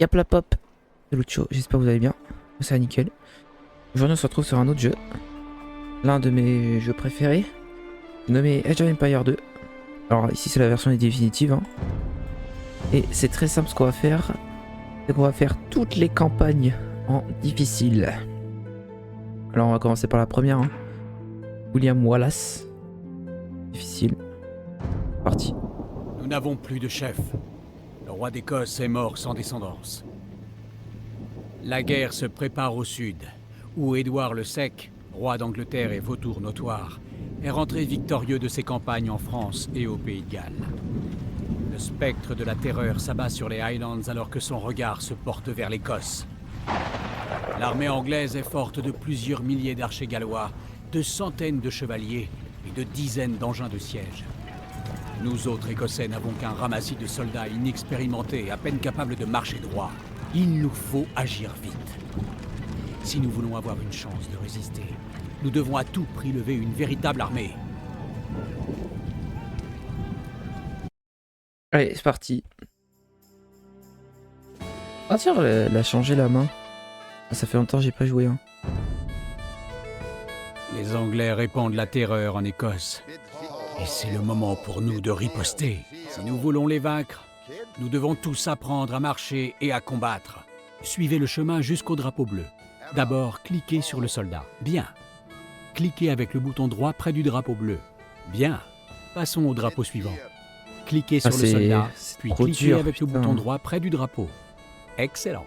Yap la pop, c'est Lucho, j'espère que vous allez bien. Ça va nickel. Aujourd'hui on se retrouve sur un autre jeu. L'un de mes jeux préférés. Nommé Age of Empires 2. Alors ici c'est la version définitive. Hein. Et c'est très simple ce qu'on va faire. C'est qu'on va faire toutes les campagnes en difficile. Alors on va commencer par la première. Hein. William Wallace. Difficile. Parti. Nous n'avons plus de chef. Le roi d'Écosse est mort sans descendance. La guerre se prépare au sud, où Édouard le Sec, roi d'Angleterre et vautour notoire, est rentré victorieux de ses campagnes en France et au Pays de Galles. Le spectre de la terreur s'abat sur les Highlands alors que son regard se porte vers l'Écosse. L'armée anglaise est forte de plusieurs milliers d'archers gallois, de centaines de chevaliers et de dizaines d'engins de siège. Nous autres Écossais n'avons qu'un ramassis de soldats inexpérimentés, à peine capables de marcher droit. Il nous faut agir vite. Si nous voulons avoir une chance de résister, nous devons à tout prix lever une véritable armée. Allez, c'est parti. Ah tiens, elle a changé la main. Ça fait longtemps que j'ai pas joué. Hein. Les Anglais répandent la terreur en Écosse. Et c'est le moment pour nous de riposter. Si nous voulons les vaincre, nous devons tous apprendre à marcher et à combattre. Suivez le chemin jusqu'au drapeau bleu. D'abord, cliquez sur le soldat. Bien. Cliquez avec le bouton droit près du drapeau bleu. Bien. Passons au drapeau suivant. Cliquez sur le soldat, puis cliquez avec le bouton droit près du drapeau. Excellent.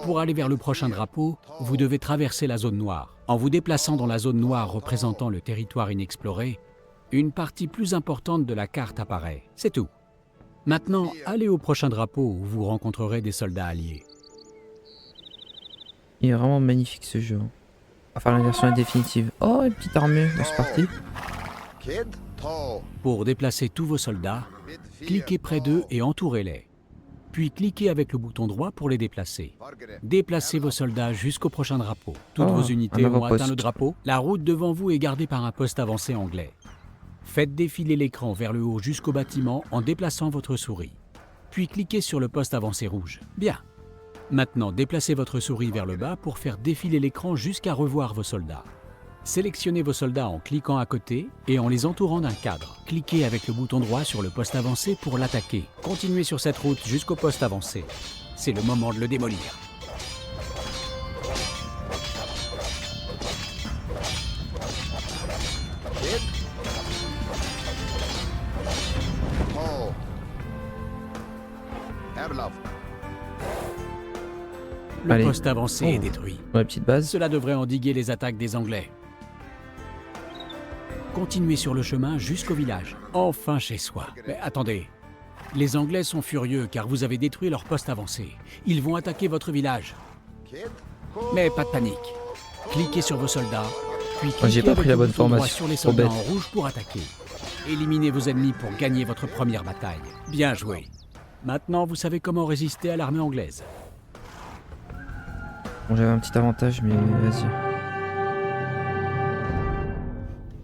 Pour aller vers le prochain drapeau, vous devez traverser la zone noire. En vous déplaçant dans la zone noire représentant le territoire inexploré, une partie plus importante de la carte apparaît. C'est tout. Maintenant, allez au prochain drapeau où vous rencontrerez des soldats alliés. Il est vraiment magnifique ce jeu. Hein. Enfin, la version est définitive. Oh, une petite armure, c'est parti. Pour déplacer tous vos soldats, cliquez près d'eux et entourez-les. Puis cliquez avec le bouton droit pour les déplacer. Déplacez vos soldats jusqu'au prochain drapeau. Toutes vos unités ont atteint le drapeau. La route devant vous est gardée par un poste avancé anglais. Faites défiler l'écran vers le haut jusqu'au bâtiment en déplaçant votre souris. Puis cliquez sur le poste avancé rouge. Bien. Maintenant, déplacez votre souris vers le bas pour faire défiler l'écran jusqu'à revoir vos soldats. Sélectionnez vos soldats en cliquant à côté et en les entourant d'un cadre. Cliquez avec le bouton droit sur le poste avancé pour l'attaquer. Continuez sur cette route jusqu'au poste avancé. C'est le moment de le démolir. Le poste avancé est détruit. Ouais, petite base. Cela devrait endiguer les attaques des Anglais. Continuez sur le chemin jusqu'au village. Enfin chez soi. Mais attendez. Les Anglais sont furieux car vous avez détruit leur poste avancé. Ils vont attaquer votre village. Mais pas de panique. Cliquez sur vos soldats, puis j'ai pas pris la bonne formation sur les soldats en rouge pour attaquer. Éliminez vos ennemis pour gagner votre première bataille. Bien joué. Maintenant, vous savez comment résister à l'armée anglaise. Bon, j'avais un petit avantage, mais vas-y.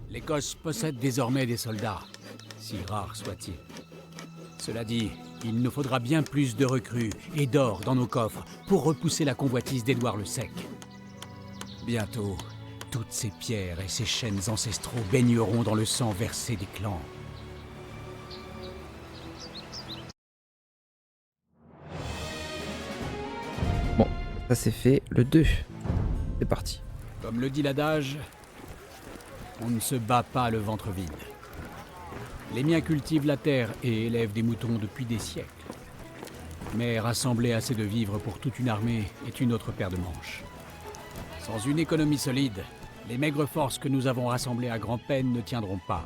L'Écosse possède désormais des soldats, si rares soient-ils. Cela dit, il nous faudra bien plus de recrues et d'or dans nos coffres pour repousser la convoitise d'Édouard le Sec. Bientôt, toutes ces pierres et ces chaînes ancestraux baigneront dans le sang versé des clans. Bon, ça c'est fait. Le 2. C'est parti. Comme le dit l'adage, on ne se bat pas le ventre vide. Les miens cultivent la terre et élèvent des moutons depuis des siècles. Mais rassembler assez de vivres pour toute une armée est une autre paire de manches. Sans une économie solide, les maigres forces que nous avons rassemblées à grand-peine ne tiendront pas.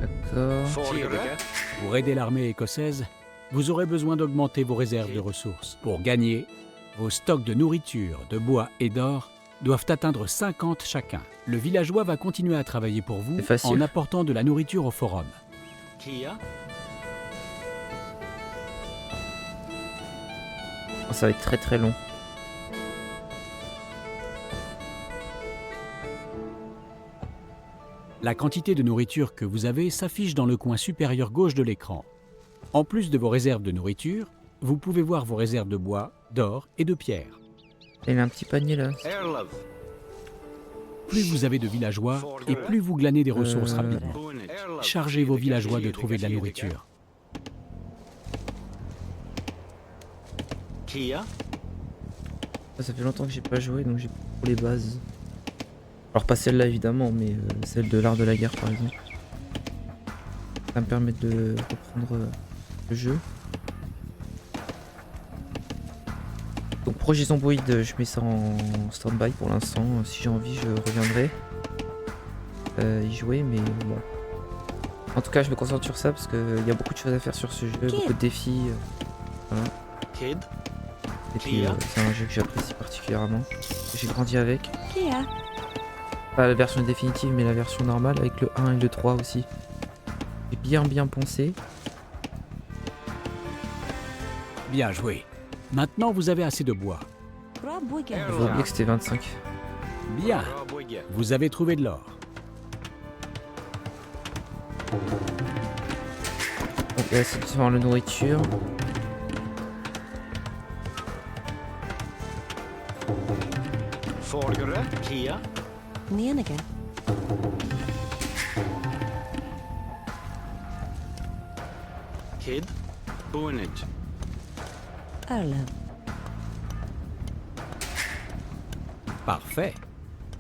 D'accord. Pour aider l'armée écossaise, vous aurez besoin d'augmenter vos réserves de ressources. Pour gagner, vos stocks de nourriture, de bois et d'or doivent atteindre 50 chacun. Le villageois va continuer à travailler pour vous en apportant de la nourriture au forum. Oh, ça va être très très long. La quantité de nourriture que vous avez s'affiche dans le coin supérieur gauche de l'écran. En plus de vos réserves de nourriture, vous pouvez voir vos réserves de bois, d'or et de pierre. Il a un petit panier là. Plus vous avez de villageois et plus vous glanez des ressources rapidement. Chargez vos villageois de trouver de la nourriture. Ça fait longtemps que j'ai pas joué donc j'ai pour les bases. Alors pas celle-là évidemment, mais celle de l'art de la guerre par exemple. Ça va me permettre de reprendre le jeu. Donc projet Zomboid, je mets ça en stand-by pour l'instant. Si j'ai envie, je reviendrai y jouer, mais bon. En tout cas, je me concentre sur ça parce qu'il y a beaucoup de choses à faire sur ce jeu, beaucoup de défis. Voilà. Et puis c'est un jeu que j'apprécie particulièrement. J'ai grandi avec. Pas la version définitive, mais la version normale avec le 1 et le 3 aussi. J'ai bien poncé. Bien joué. Maintenant, vous avez assez de bois. J'ai oublié que c'était 25. Bien. Vous avez trouvé de l'or. Donc là, c'est devant la nourriture. Parfait.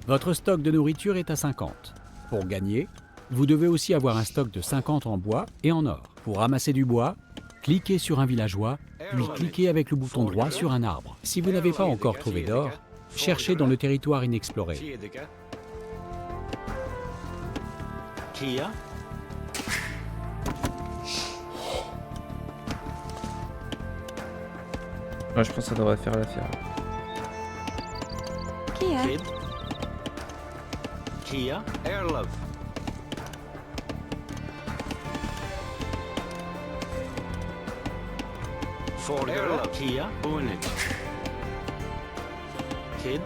Votre stock de nourriture est à 50. Pour gagner, vous devez aussi avoir un stock de 50 en bois et en or. Pour ramasser du bois, cliquez sur un villageois, puis cliquez avec le bouton droit sur un arbre. Si vous n'avez pas encore trouvé d'or, cherchez dans le territoire inexploré. Ouais, je pense que ça devrait faire l'affaire. Kia Airlove. Forgere Kia Bonnet. Kid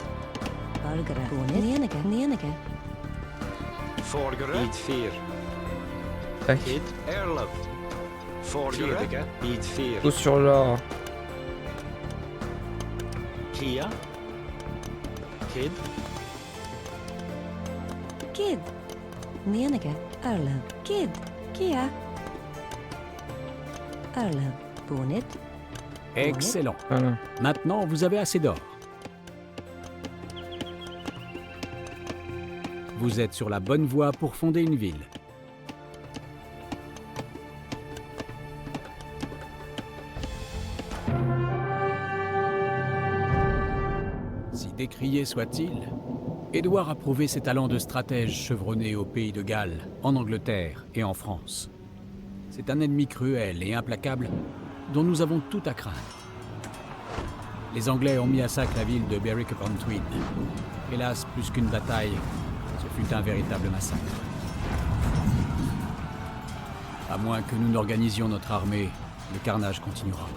Forgere Eat Fear. Tac. Kid Airlove. Forgere Eat Fear. Tout sur l'or. Kia Kid Kid. Nienige. Arlev. Kid. Kia. Arlev. Bonnet. Excellent. Voilà. Maintenant, vous avez assez d'or. Vous êtes sur la bonne voie pour fonder une ville. Si décrié soit-il, Édouard a prouvé ses talents de stratège chevronné au pays de Galles, en Angleterre et en France. C'est un ennemi cruel et implacable dont nous avons tout à craindre. Les Anglais ont mis à sac la ville de Berwick-upon-Tweed. Hélas, plus qu'une bataille, ce fut un véritable massacre. À moins que nous n'organisions notre armée, le carnage continuera.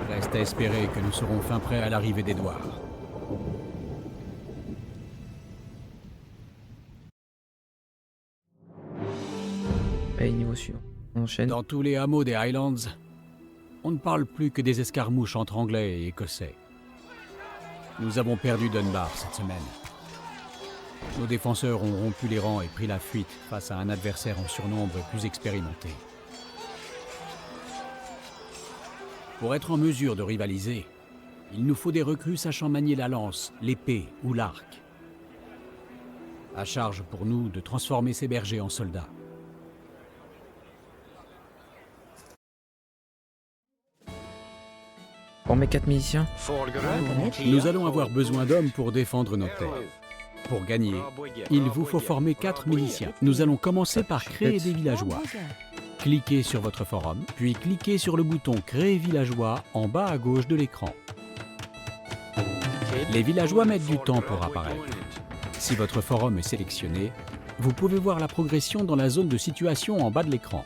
Reste à espérer que nous serons fin prêts à l'arrivée d'Édouard. Allez, niveau suivant. On enchaîne. Dans tous les hameaux des Highlands, on ne parle plus que des escarmouches entre Anglais et Écossais. Nous avons perdu Dunbar cette semaine. Nos défenseurs ont rompu les rangs et pris la fuite face à un adversaire en surnombre et plus expérimenté. Pour être en mesure de rivaliser, il nous faut des recrues sachant manier la lance, l'épée ou l'arc. À charge pour nous de transformer ces bergers en soldats. Former 4 miliciens. Nous allons avoir besoin d'hommes pour défendre nos terres. Pour gagner, il vous faut former 4 miliciens. Nous allons commencer par créer des villageois. Cliquez sur votre forum, puis cliquez sur le bouton « Créer villageois » en bas à gauche de l'écran. Les villageois mettent du temps pour apparaître. Si votre forum est sélectionné, vous pouvez voir la progression dans la zone de situation en bas de l'écran.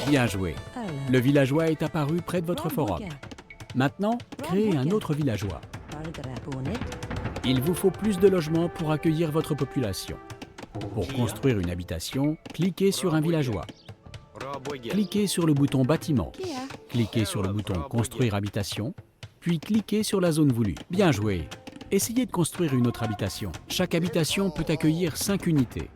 Bien joué. Le villageois est apparu près de votre forum. Maintenant, créez un autre villageois. Il vous faut plus de logements pour accueillir votre population. Pour construire une habitation, cliquez sur un villageois. Cliquez sur le bouton bâtiment. Kia. Cliquez sur le bouton construire habitation, puis cliquez sur la zone voulue. Bien joué. Essayez de construire une autre habitation. Chaque habitation peut accueillir 5 unités.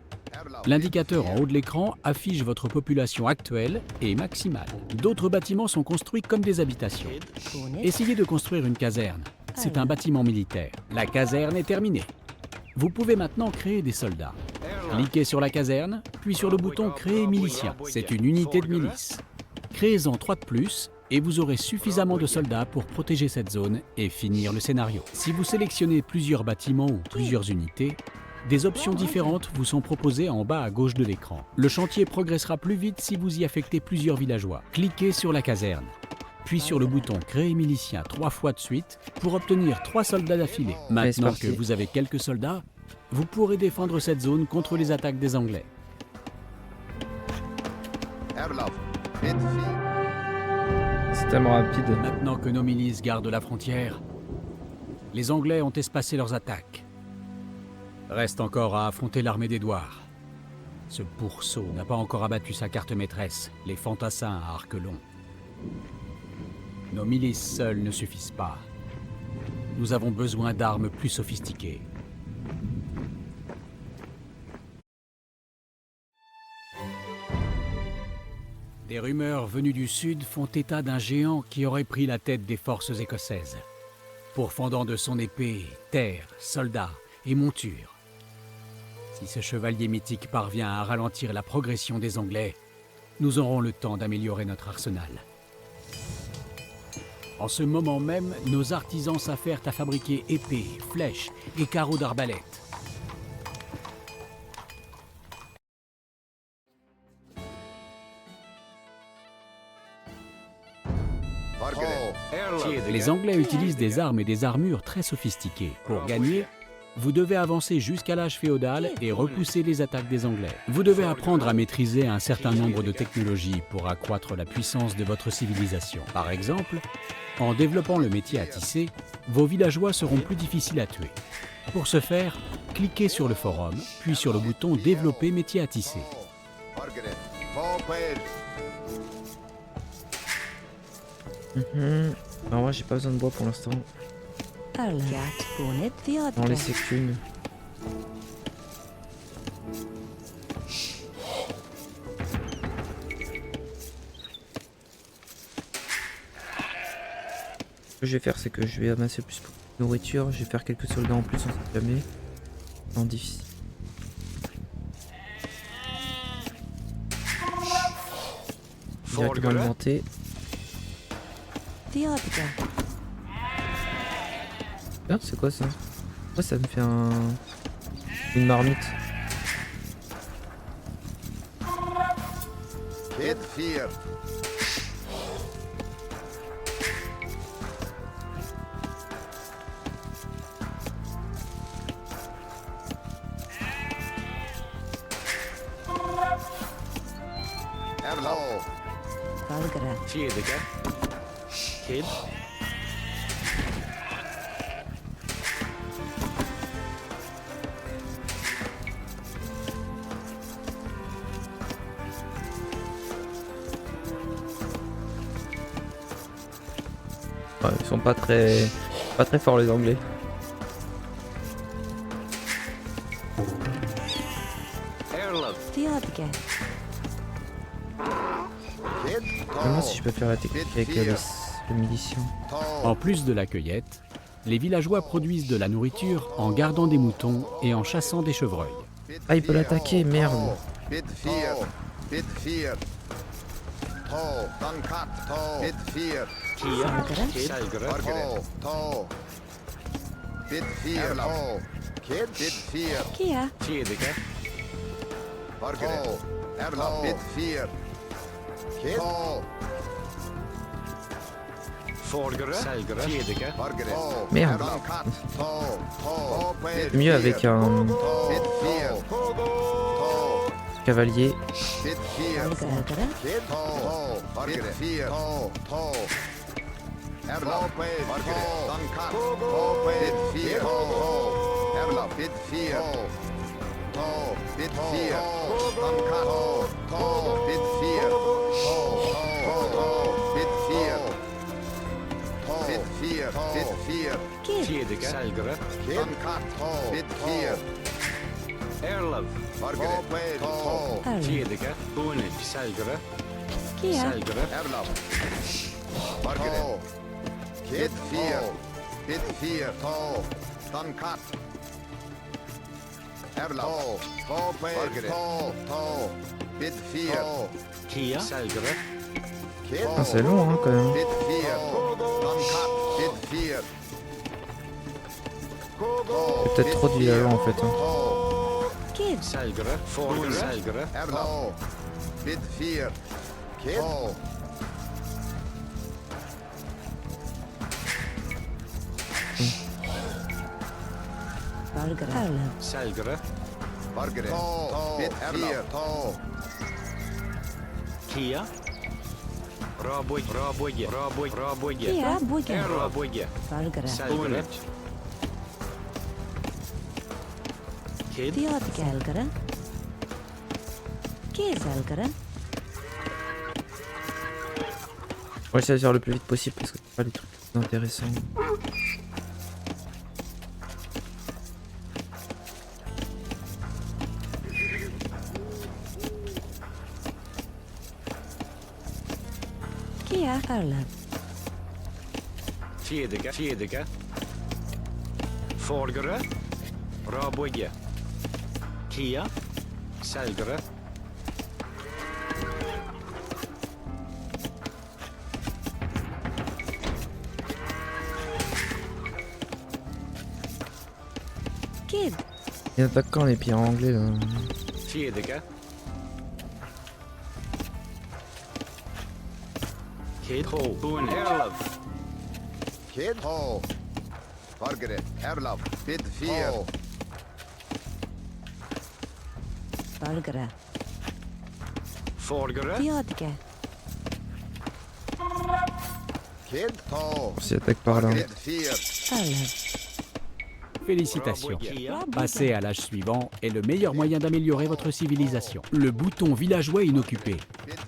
L'indicateur en haut de l'écran affiche votre population actuelle et maximale. D'autres bâtiments sont construits comme des habitations. Bonnet. Essayez de construire une caserne. C'est un bâtiment militaire. La caserne est terminée. Vous pouvez maintenant créer des soldats. Cliquez sur la caserne, puis sur le bouton Créer milicien. C'est une unité de milice. Créez-en 3 de plus et vous aurez suffisamment de soldats pour protéger cette zone et finir le scénario. Si vous sélectionnez plusieurs bâtiments ou plusieurs unités, des options différentes vous sont proposées en bas à gauche de l'écran. Le chantier progressera plus vite si vous y affectez plusieurs villageois. Cliquez sur la caserne, puis sur le bouton Créer milicien 3 fois de suite pour obtenir 3 soldats d'affilée. Maintenant parti. que vous avez quelques soldats, vous pourrez défendre cette zone contre les attaques des Anglais. C'est tellement rapide. Maintenant que nos milices gardent la frontière, les Anglais ont espacé leurs attaques. Reste encore à affronter l'armée d'Édouard. Ce pourceau n'a pas encore abattu sa carte maîtresse, les fantassins à arc long. Nos milices seules ne suffisent pas. Nous avons besoin d'armes plus sophistiquées. Des rumeurs venues du sud font état d'un géant qui aurait pris la tête des forces écossaises, pourfendant de son épée terre, soldats et montures. Si ce chevalier mythique parvient à ralentir la progression des Anglais, nous aurons le temps d'améliorer notre arsenal. En ce moment même, nos artisans s'affairent à fabriquer épées, flèches et carreaux d'arbalète. Les Anglais utilisent des armes et des armures très sophistiquées. Pour gagner, vous devez avancer jusqu'à l'âge féodal et repousser les attaques des Anglais. Vous devez apprendre à maîtriser un certain nombre de technologies pour accroître la puissance de votre civilisation. Par exemple, en développant le métier à tisser, vos villageois seront plus difficiles à tuer. Pour ce faire, cliquez sur le forum, puis sur le bouton Développer métier à tisser. Alors moi j'ai pas besoin de bois pour l'instant. Erlen. Gat. Bonnet. On va en Theodore. laisser qu'une. Ce que je vais faire c'est que je vais amasser plus de nourriture, je vais faire quelques soldats en plus, on sait jamais. En difficile. Directement alimenté. Theodore. Ah, c'est quoi ça? Ouais, ça me fait une marmite. Hit 4. Erlo. Valgara. Fjedeke. Kid. Ouais, ils sont pas très forts les Anglais. Erlov. Theodore. Kid. Vraiment si je peux faire la technique avec le milicien. En plus de la cueillette, les villageois produisent de la nourriture en gardant des moutons et en chassant des chevreuils. Ah il peut l'attaquer, merde. Bit 4. Bit 4. To. Dankat. To. Bit 4. Kia. Valgara. Kid. Selgere. To. To. Bit 4. To. Kid. Bit 4. Kia. Fjedeke. To. Erlo. Bit 4. Kid. To. Forgere. Selgere. Fjedeke. Merde. C'est mieux avec un cavalier. Valgara. Erlap. Margaret. Duncan. To. Bit 4. To. Erlap. Bit 4. To. Bit 4. Duncan. To. Bit 4. To. Bit 4. Bit 4. Bit 4. Kid. Tidige. Selgere. Duncan. To. Bit 4. Erlov. Margaret. To. Erlov. Tidige. Bonit. Selgere. Kia. Selgere. Erlap. Margaret. Bit 4. Bit 4. To. Duncan. Erlap. To. Margaret. To. Bit 4. Kia. Selgere. Ah, c'est long hein, quand même. Bit 4. Duncan. Bit 4. C'est peut-être trop de villageois en fait. Hein. Kid. Selgere. Forgere. Selgere. Erlap. Bit 4. Kid. Valgre. Erlov. Selgere. Margaret. Bit 4. To. Kia. Raboy. Raboye. Raboy. Raboye. Kia. Boge. Raboye. Valgre. Selgere. Kid. Diod Gelgre. Kid. Selgre. On va essayer de faire le plus vite possible parce que c'est pas les trucs les plus intéressants. Kia. Erlov. Tidige. Tidige. Forgere. Raboye. Kia. Selgere. Kid. Les attaquants les pires anglais là. Tidige. Kid. Ho. Boen. Erlov. Kid. To. Margaret. Erlap. Bit 4. Valgre. Forgere. Diodge. Kid. To. On s'y attaque par là. Bit 4. Erlov. Félicitations. Raboye. Passer à l'âge suivant est le meilleur moyen d'améliorer votre civilisation. Le bouton villageois inoccupé.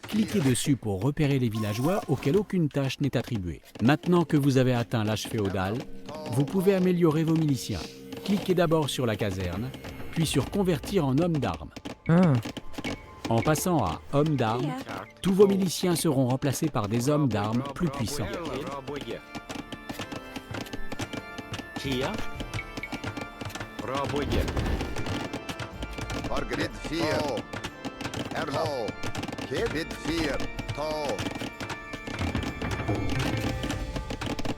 Cliquez dessus pour repérer les villageois auxquels aucune tâche n'est attribuée. Maintenant que vous avez atteint l'âge féodal, vous pouvez améliorer vos miliciens. Cliquez d'abord sur la caserne, puis sur convertir en homme d'armes. Ah, En passant à homme d'armes, Kia. tous vos miliciens seront remplacés par des hommes d'armes plus puissants. Raboye. Kia. Raboye. Margaret. 4. Erlap. Kid. Bit 4. To.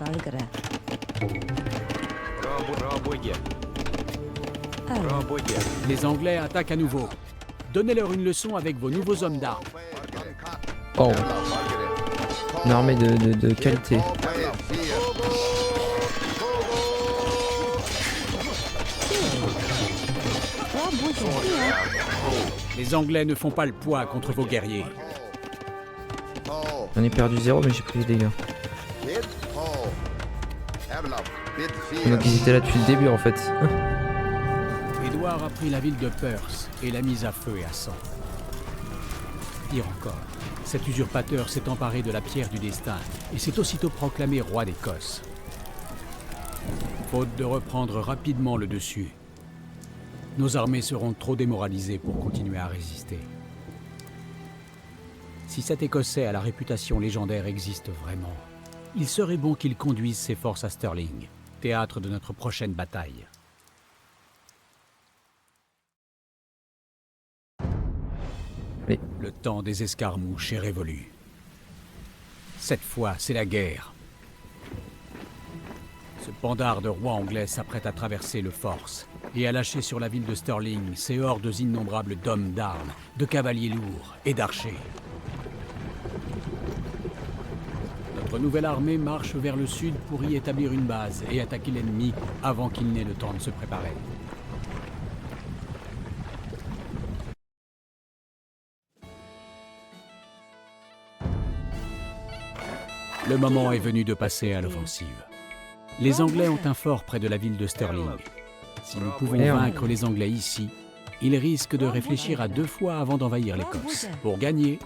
Valgre. Raboye. Erlov. Raboye. Les Anglais attaquent à nouveau. Donnez-leur une leçon avec vos nouveaux hommes d'armes. oh, une armée de qualité. Raboge. Kia. Les Anglais ne font pas le poids contre vos guerriers. J'en ai perdu 0 mais j'ai pris les dégâts. Donc ils étaient là depuis le début en fait. Édouard a pris la ville de Perth et l'a mise à feu et à sang. Pire encore, cet usurpateur s'est emparé de la pierre du destin et s'est aussitôt proclamé roi d'Écosse. Faute de reprendre rapidement le dessus, nos armées seront trop démoralisées pour continuer à résister. Si cet Écossais à la réputation légendaire existe vraiment, il serait bon qu'il conduise ses forces à Stirling, théâtre de notre prochaine bataille. Oui. Le temps des escarmouches est révolu. Cette fois, c'est la guerre. Ce pendard de roi anglais s'apprête à traverser le Forth et à lâcher sur la ville de Stirling ses hordes innombrables d'hommes d'armes, de cavaliers lourds et d'archers. Notre nouvelle armée marche vers le sud pour y établir une base et attaquer l'ennemi avant qu'il n'ait le temps de se préparer. Le moment est venu de passer à l'offensive. Les Anglais ont un fort près de la ville de Stirling. Si nous pouvons Et vaincre les Anglais ici, ils risquent de réfléchir à 2 fois avant d'envahir l'Écosse. Pour gagner,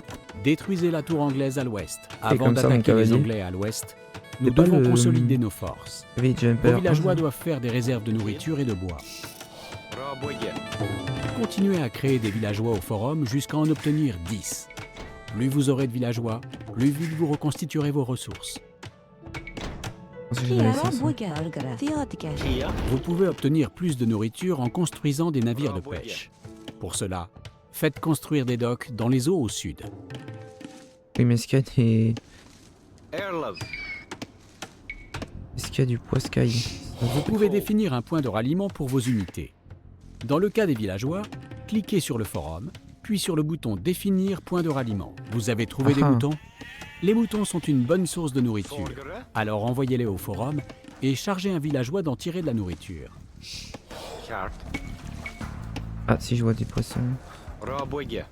détruisez la tour anglaise à l'ouest. Avant comme ça, mon d'attaquer les cavalier. Anglais à l'ouest, nous C'est pas devons le- consolider nos forces. Village Vos Jumper. villageois doivent faire des réserves de nourriture et de bois. Continuez à créer des villageois au forum jusqu'à en obtenir 10. Plus vous aurez de villageois, plus vite vous reconstituerez vos ressources. Je pense que j'ai de la essence, hein. Balgara. Theotica. Kia. Vous pouvez obtenir plus de nourriture en construisant des navires de pêche. Pour cela, faites construire des docks dans les eaux au sud. Oui, mais est-ce qu'il y a des... Airlove. Est-ce qu'il y a du poiscaille? Vous pouvez définir un point de ralliement pour vos unités. Dans le cas des villageois, cliquez sur le forum, puis sur le bouton « Définir point de ralliement ». Vous avez trouvé des Ah. moutons? Les moutons sont une bonne source de nourriture. Alors envoyez-les au forum et chargez un villageois d'en tirer de la nourriture. Shark. Ah, si je vois des poissons. Raboya.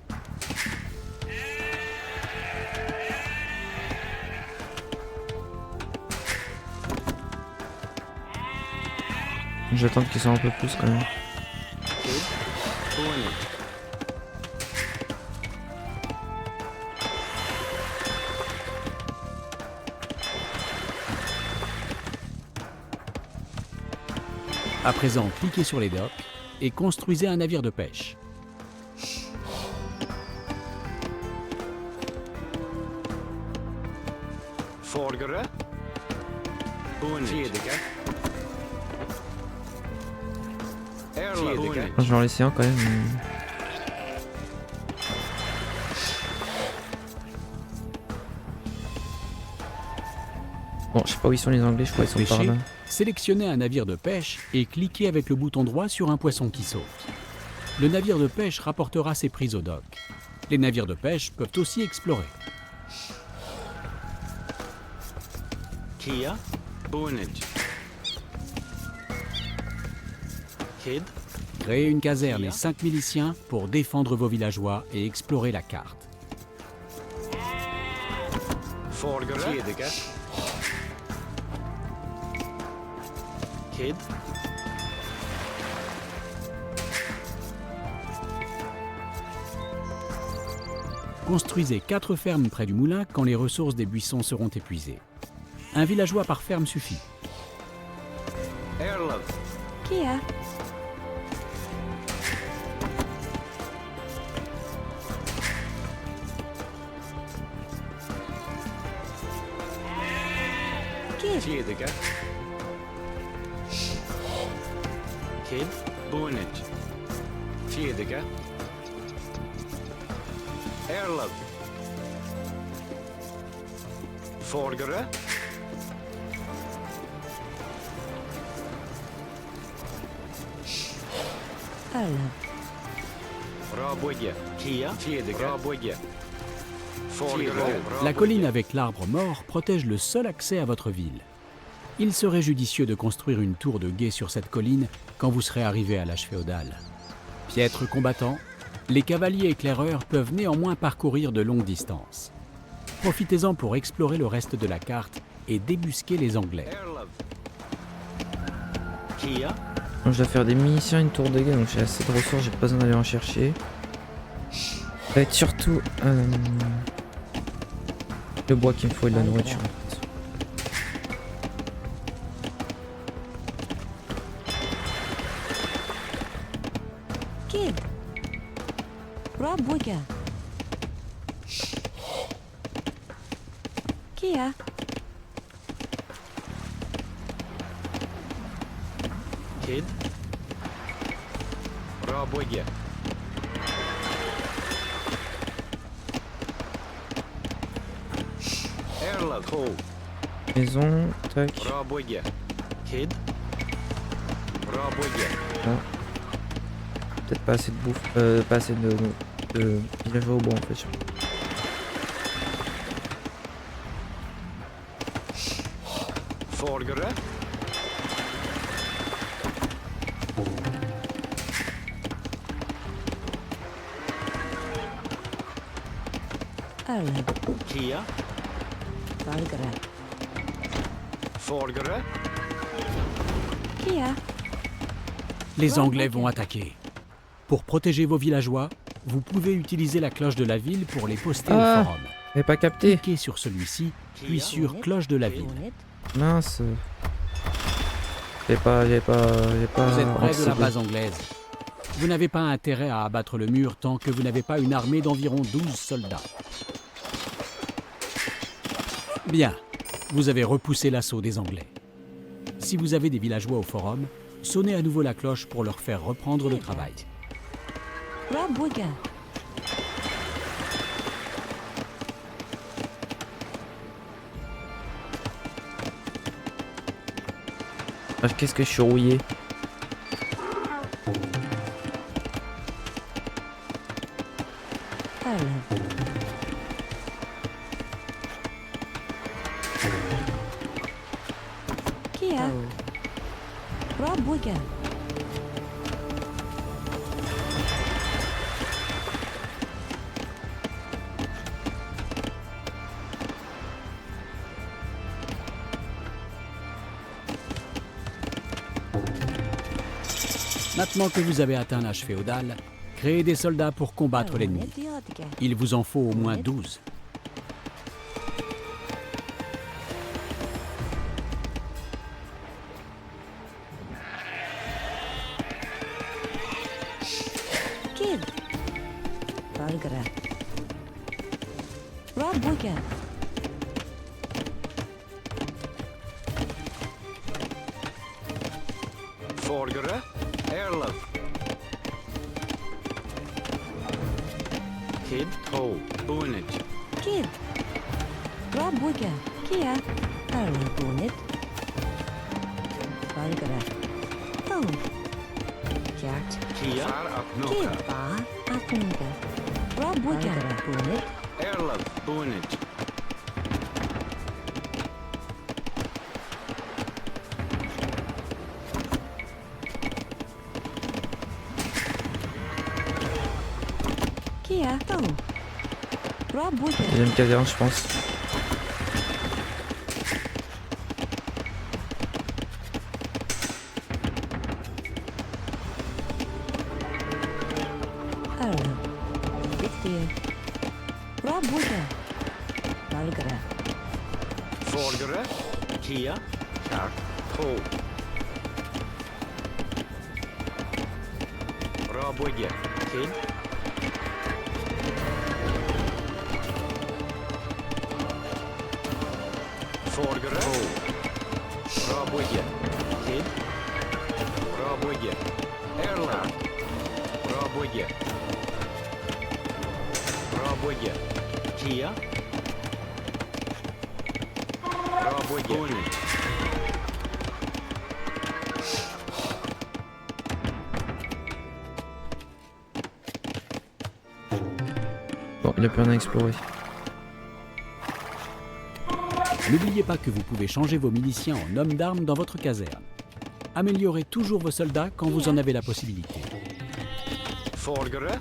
J'attends qu'ils soient un peu plus quand même. Pony. À présent, cliquez sur les docks et construisez un navire de pêche. Forgere. Pony. Tiediga. Airlove. Je vais en laisser un quand même. mais- Bon, je sais pas où ils sont les Anglais, je crois qu'ils sont par Pêcher. là. Sélectionnez un navire de pêche et cliquez avec le bouton droit sur un poisson qui saute. Le navire de pêche rapportera ses prises au dock. Les navires de pêche peuvent aussi explorer. Kia. Bonage. Kid. Créez une caserne et 5 miliciens pour défendre vos villageois et explorer la carte. Forgere. Tiediga. Kid. Construisez 4 fermes près du moulin quand les ressources des buissons seront épuisées. Un villageois par ferme suffit. Airlove. Kia. Kid. Tiediga. Kid. Bonage. Tiediga. Airlove. Forgere. Arlov. Raboya. Kia. Tiediga. Raboya. Forgere. La colline avec l'arbre mort protège le seul accès à votre ville. Il serait judicieux de construire une tour de guet sur cette colline quand vous serez arrivé à l'âge féodal. Piètres combattants, les cavaliers éclaireurs peuvent néanmoins parcourir de longues distances. Profitez-en pour explorer le reste de la carte et débusquer les Anglais. Airlove. Kia. Donc, je dois faire des munitions et une tour de guet, donc j'ai assez de ressources, j'ai pas besoin d'aller en chercher. Ça va être surtout le bois qu'il me faut et de la nourriture. En fait. Kid. Raboya. Kia. Kid. Raboya. Airlove. Ho. Maison, tac. Raboya. Kid. Raboya. Peut-être pas assez de bouffe, pas assez de villageois au bois en fait. Forgere. Arlov. Kia. Balgara. Folgere. Kia. Les Anglais vont attaquer. Pour protéger vos villageois, vous pouvez utiliser la cloche de la ville pour les poster Ah. au forum. J'avais pas capté. Cliquez sur celui-ci, puis sur cloche de la ville. Mince. J'ai pas. Vous êtes près de la anticipé. base anglaise. Vous n'avez pas intérêt à abattre le mur tant que vous n'avez pas une armée d'environ 12 soldats. Bien, vous avez repoussé l'assaut des Anglais. Si vous avez des villageois au forum, sonnez à nouveau la cloche pour leur faire reprendre le travail. Rabwiga. Ah, qu'est-ce que je suis rouillé. Ala. Kia. Rabwiga. Maintenant que vous avez atteint l'âge féodal, créez des soldats pour combattre l'ennemi. Il vous en faut au moins 12. Kid. Valgra. Rabwiga. Folgere. Erlov. Kid. Ho. Bunich. Kid. Rabwiga. Kia. Ala bunit. Valgra. Oh. Cat. Kia. Kid. Ba. Atnuga. Rabwiga. Bunit. Erlov. Bunich. Kia. Oh. Rabwiga. Deuxième caserne, je pense. Ala. Bittier. Rabwiga. Valgra. Folgere. Kia. Kart. Ho. Rabwige. Kid. Folgere. Ho. Rabwige. Kid. Rabwige. Erland. Rabwige. Rabwige. Kia. Rabwige. Bunich. Bon, il n'y a plus rien à explorer. N'oubliez pas que vous pouvez changer vos miliciens en hommes d'armes dans votre caserne. Améliorez toujours vos soldats quand vous en avez la possibilité. Folgere.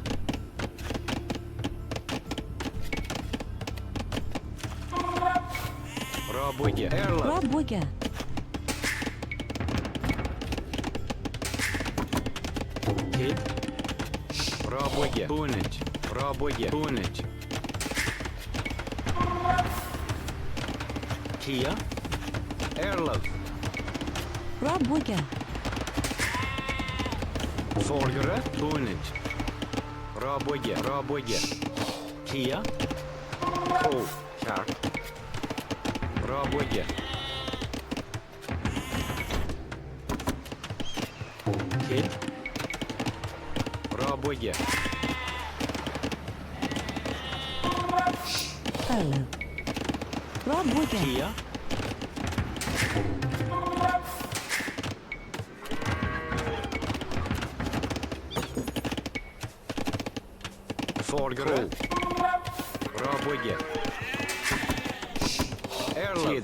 Rabwige. Erland. Rabwiga. Kid. Rabwige. Bunich. Rabwige. Bunich. Kia. Erlov. Rabwiga. Folgere. Bunich. Rabwige. Rabwige. Kia. Ho. Kart. Rabwige. Kid. Rabwige. Ala. Rabwiga. Kia. Folgere. Rabwige. Erland.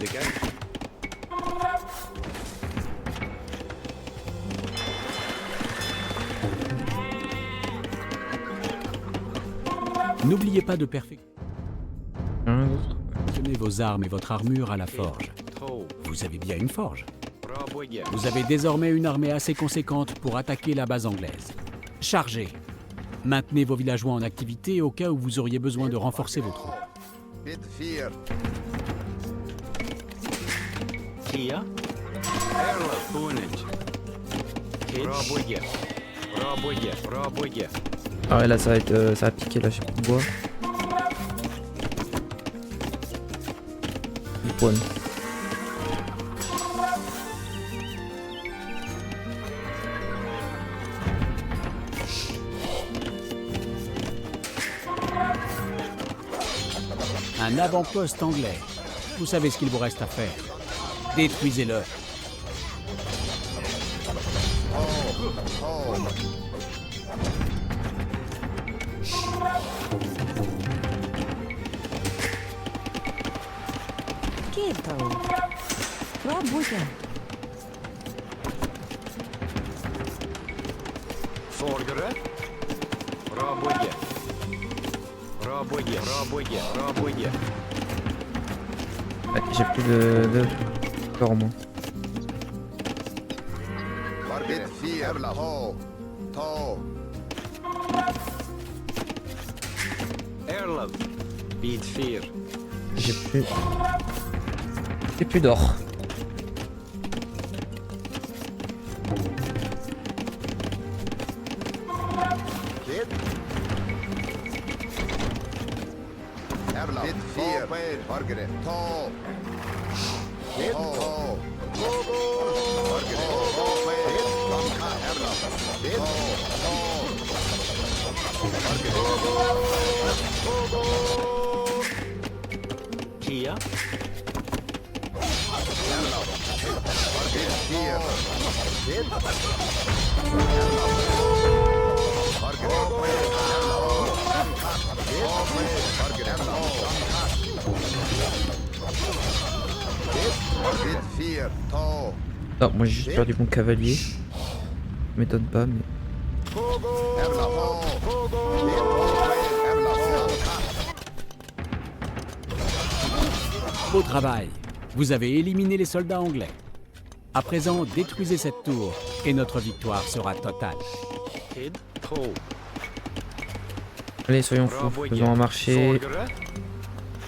N'oubliez pas de perfectionner Rien d'autre. vos armes et votre armure à la forge. Ho. Vous avez bien une forge. Raboye. Vous avez désormais une armée assez conséquente pour attaquer la base anglaise. Chargez. Maintenez vos villageois en activité au cas où vous auriez besoin de renforcer vos troupes. Bit 4. Kia. Erla Punit. Raboye. Raboye. Raboye. Ah ouais, là ça va être, ça va piquer là, j'ai plus de bois. Du poil. Un avant-poste anglais. Vous savez ce qu'il vous reste à faire. Détruisez-le. Quieto. Rabuja. Folgere. Raboye. Raboye. Raboye. Raboye. Ouais, j'ai plus de corps moi. Bit 4. To. To. Erla. Bit 4. J'ai plus d'or. Kid. Erla. Bit 4. Margaret. To. Kid. To. Margaret. Danka. Erla. Bit. Kia. Bit 4. Kid. Bit 4. To. Non, moi j'ai juste perdu mon cavalier. Ça m'étonne pas, mais. Beau travail. Vous avez éliminé les soldats anglais. À présent, détruisez cette tour et notre victoire sera totale. Kid. To. Allez, soyons fous. Faisons un marché. Folgere.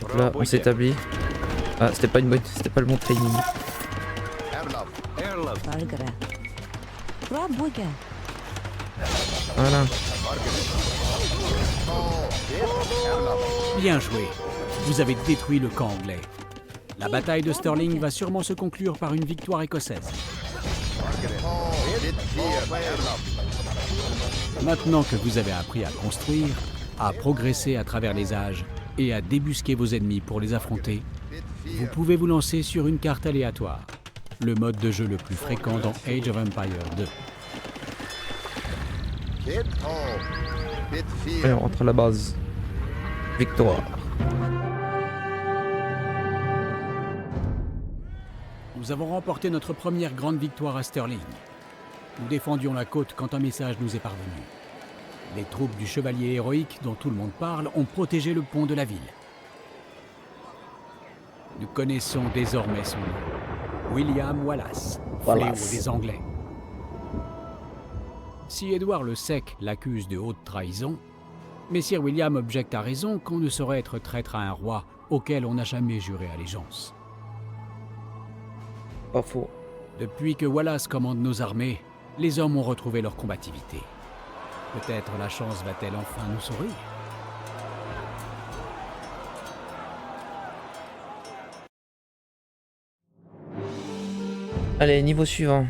Donc là, on s'établit. Ah, c'était pas le bon timing. Erla. Valgara. Rabuja. Voilà. Bien joué. Vous avez détruit le camp anglais. La bataille de Stirling va sûrement se conclure par une victoire écossaise. Maintenant que vous avez appris à construire, à progresser à travers les âges et à débusquer vos ennemis pour les affronter, vous pouvez vous lancer sur une carte aléatoire, le mode de jeu le plus fréquent dans Age of Empires 2. Allez, on rentre à la base. Victoire. Nous avons remporté notre première grande victoire à Stirling. Nous défendions la côte quand un message nous est parvenu. Les troupes du chevalier héroïque dont tout le monde parle ont protégé le pont de la ville. Nous connaissons désormais son nom. William Wallace, fléau des Anglais. Si Édouard le Sec l'accuse de haute trahison, Messire William objecte à raison qu'on ne saurait être traître à un roi auquel on n'a jamais juré allégeance. Pas faux. Depuis que Wallace commande nos armées, les hommes ont retrouvé leur combativité. Peut-être la chance va-t-elle enfin nous sourire. Allez, niveau suivant.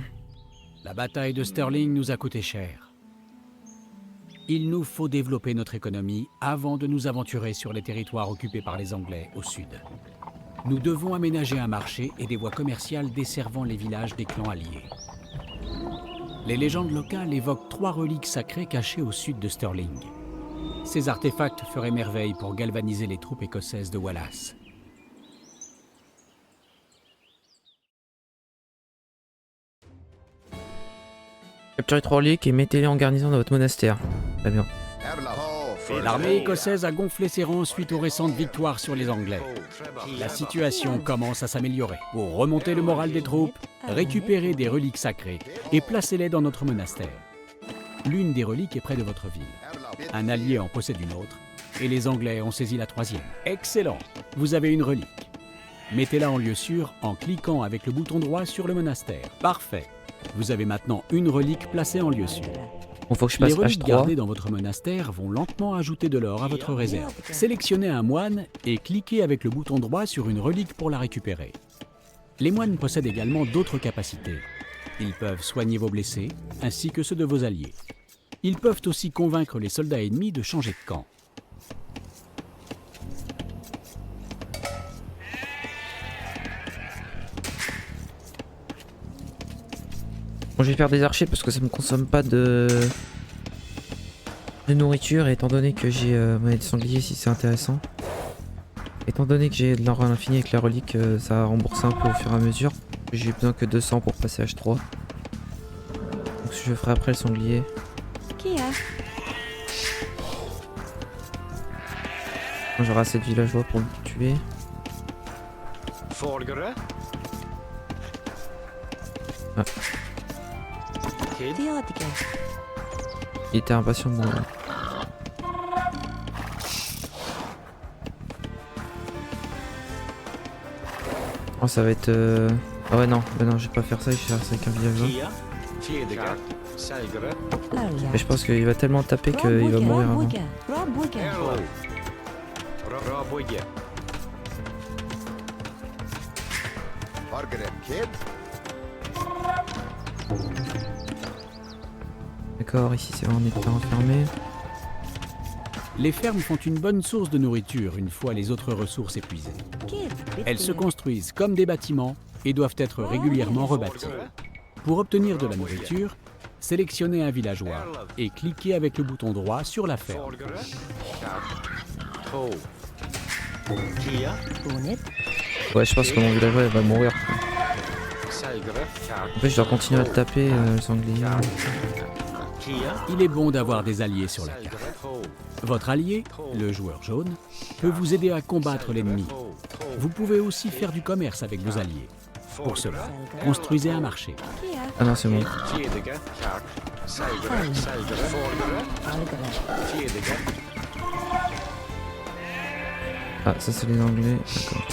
La bataille de Stirling nous a coûté cher. Il nous faut développer notre économie avant de nous aventurer sur les territoires occupés par les Anglais au sud. Nous devons aménager un marché et des voies commerciales desservant les villages des clans alliés. Les légendes locales évoquent 3 reliques sacrées cachées au sud de Stirling. Ces artefacts feraient merveille pour galvaniser les troupes écossaises de Wallace. Capturez 3 reliques et mettez-les en garnison dans votre monastère. Très bien. L'armée écossaise a gonflé ses rangs suite aux récentes victoires sur les Anglais. La situation commence à s'améliorer. Pour remonter le moral des troupes, récupérez des reliques sacrées et placez-les dans notre monastère. L'une des reliques est près de votre ville. Un allié en possède une autre, et les Anglais ont saisi la troisième. Excellent! Vous avez une relique. Mettez-la en lieu sûr en cliquant avec le bouton droit sur le monastère. Parfait! Vous avez maintenant une relique placée en lieu sûr. Bon, faut que je Les passe reliques H3. gardées dans votre monastère vont lentement ajouter de l'or à votre réserve. Sélectionnez un moine et cliquez avec le bouton droit sur une relique pour la récupérer. Les moines possèdent également d'autres capacités. Ils peuvent soigner vos blessés, ainsi que ceux de vos alliés. Ils peuvent aussi convaincre les soldats ennemis de changer de camp. Bon, je vais faire des archers parce que ça me consomme pas de nourriture, et étant donné que j'ai monnaie de sanglier, si c'est intéressant. Étant donné que j'ai de l'or à l'infini avec la relique, ça rembourse un peu au fur et à mesure. J'ai besoin que 200 pour passer H3. Donc je ferai après le sanglier. Kia. Quand j'aurai assez de villageois pour le tuer. Folgere. Ah. Kid. Theotica. Il était impatient de mourir. Oh, ça va être... Ah ouais, non, bah non, je vais pas faire ça, je vais faire ça avec un villageois. Kia. Fiedega. Selgere. Alia. Mais je pense qu'il va tellement taper qu'il va mourir avant. Robwiga. Erlov. Robwiga. Margaret Kid. D'accord, ici c'est en état enfermé. Les fermes font une bonne source de nourriture une fois les autres ressources épuisées. Kid. Elles se construisent comme des bâtiments et doivent être régulièrement rebâties. Pour obtenir de la nourriture, sélectionnez un villageois et cliquez avec le bouton droit sur la ferme. Folgere. To. Kia. Unit. Ouais, je pense que mon villageois il va mourir. Selgere. En fait, je dois continuer à le taper, le sanglier. Kia. Il est bon d'avoir des alliés sur la carte. Votre allié, le joueur jaune, peut vous aider à combattre l'ennemi. Vous pouvez aussi faire du commerce avec vos alliés. Pour cela, construisez un marché. Kia. Ah non, c'est bon. Fiedega. Selgere. Selgere. Folgere. Algara. Fiedega. Ah, ça c'est les anglais. D'accord.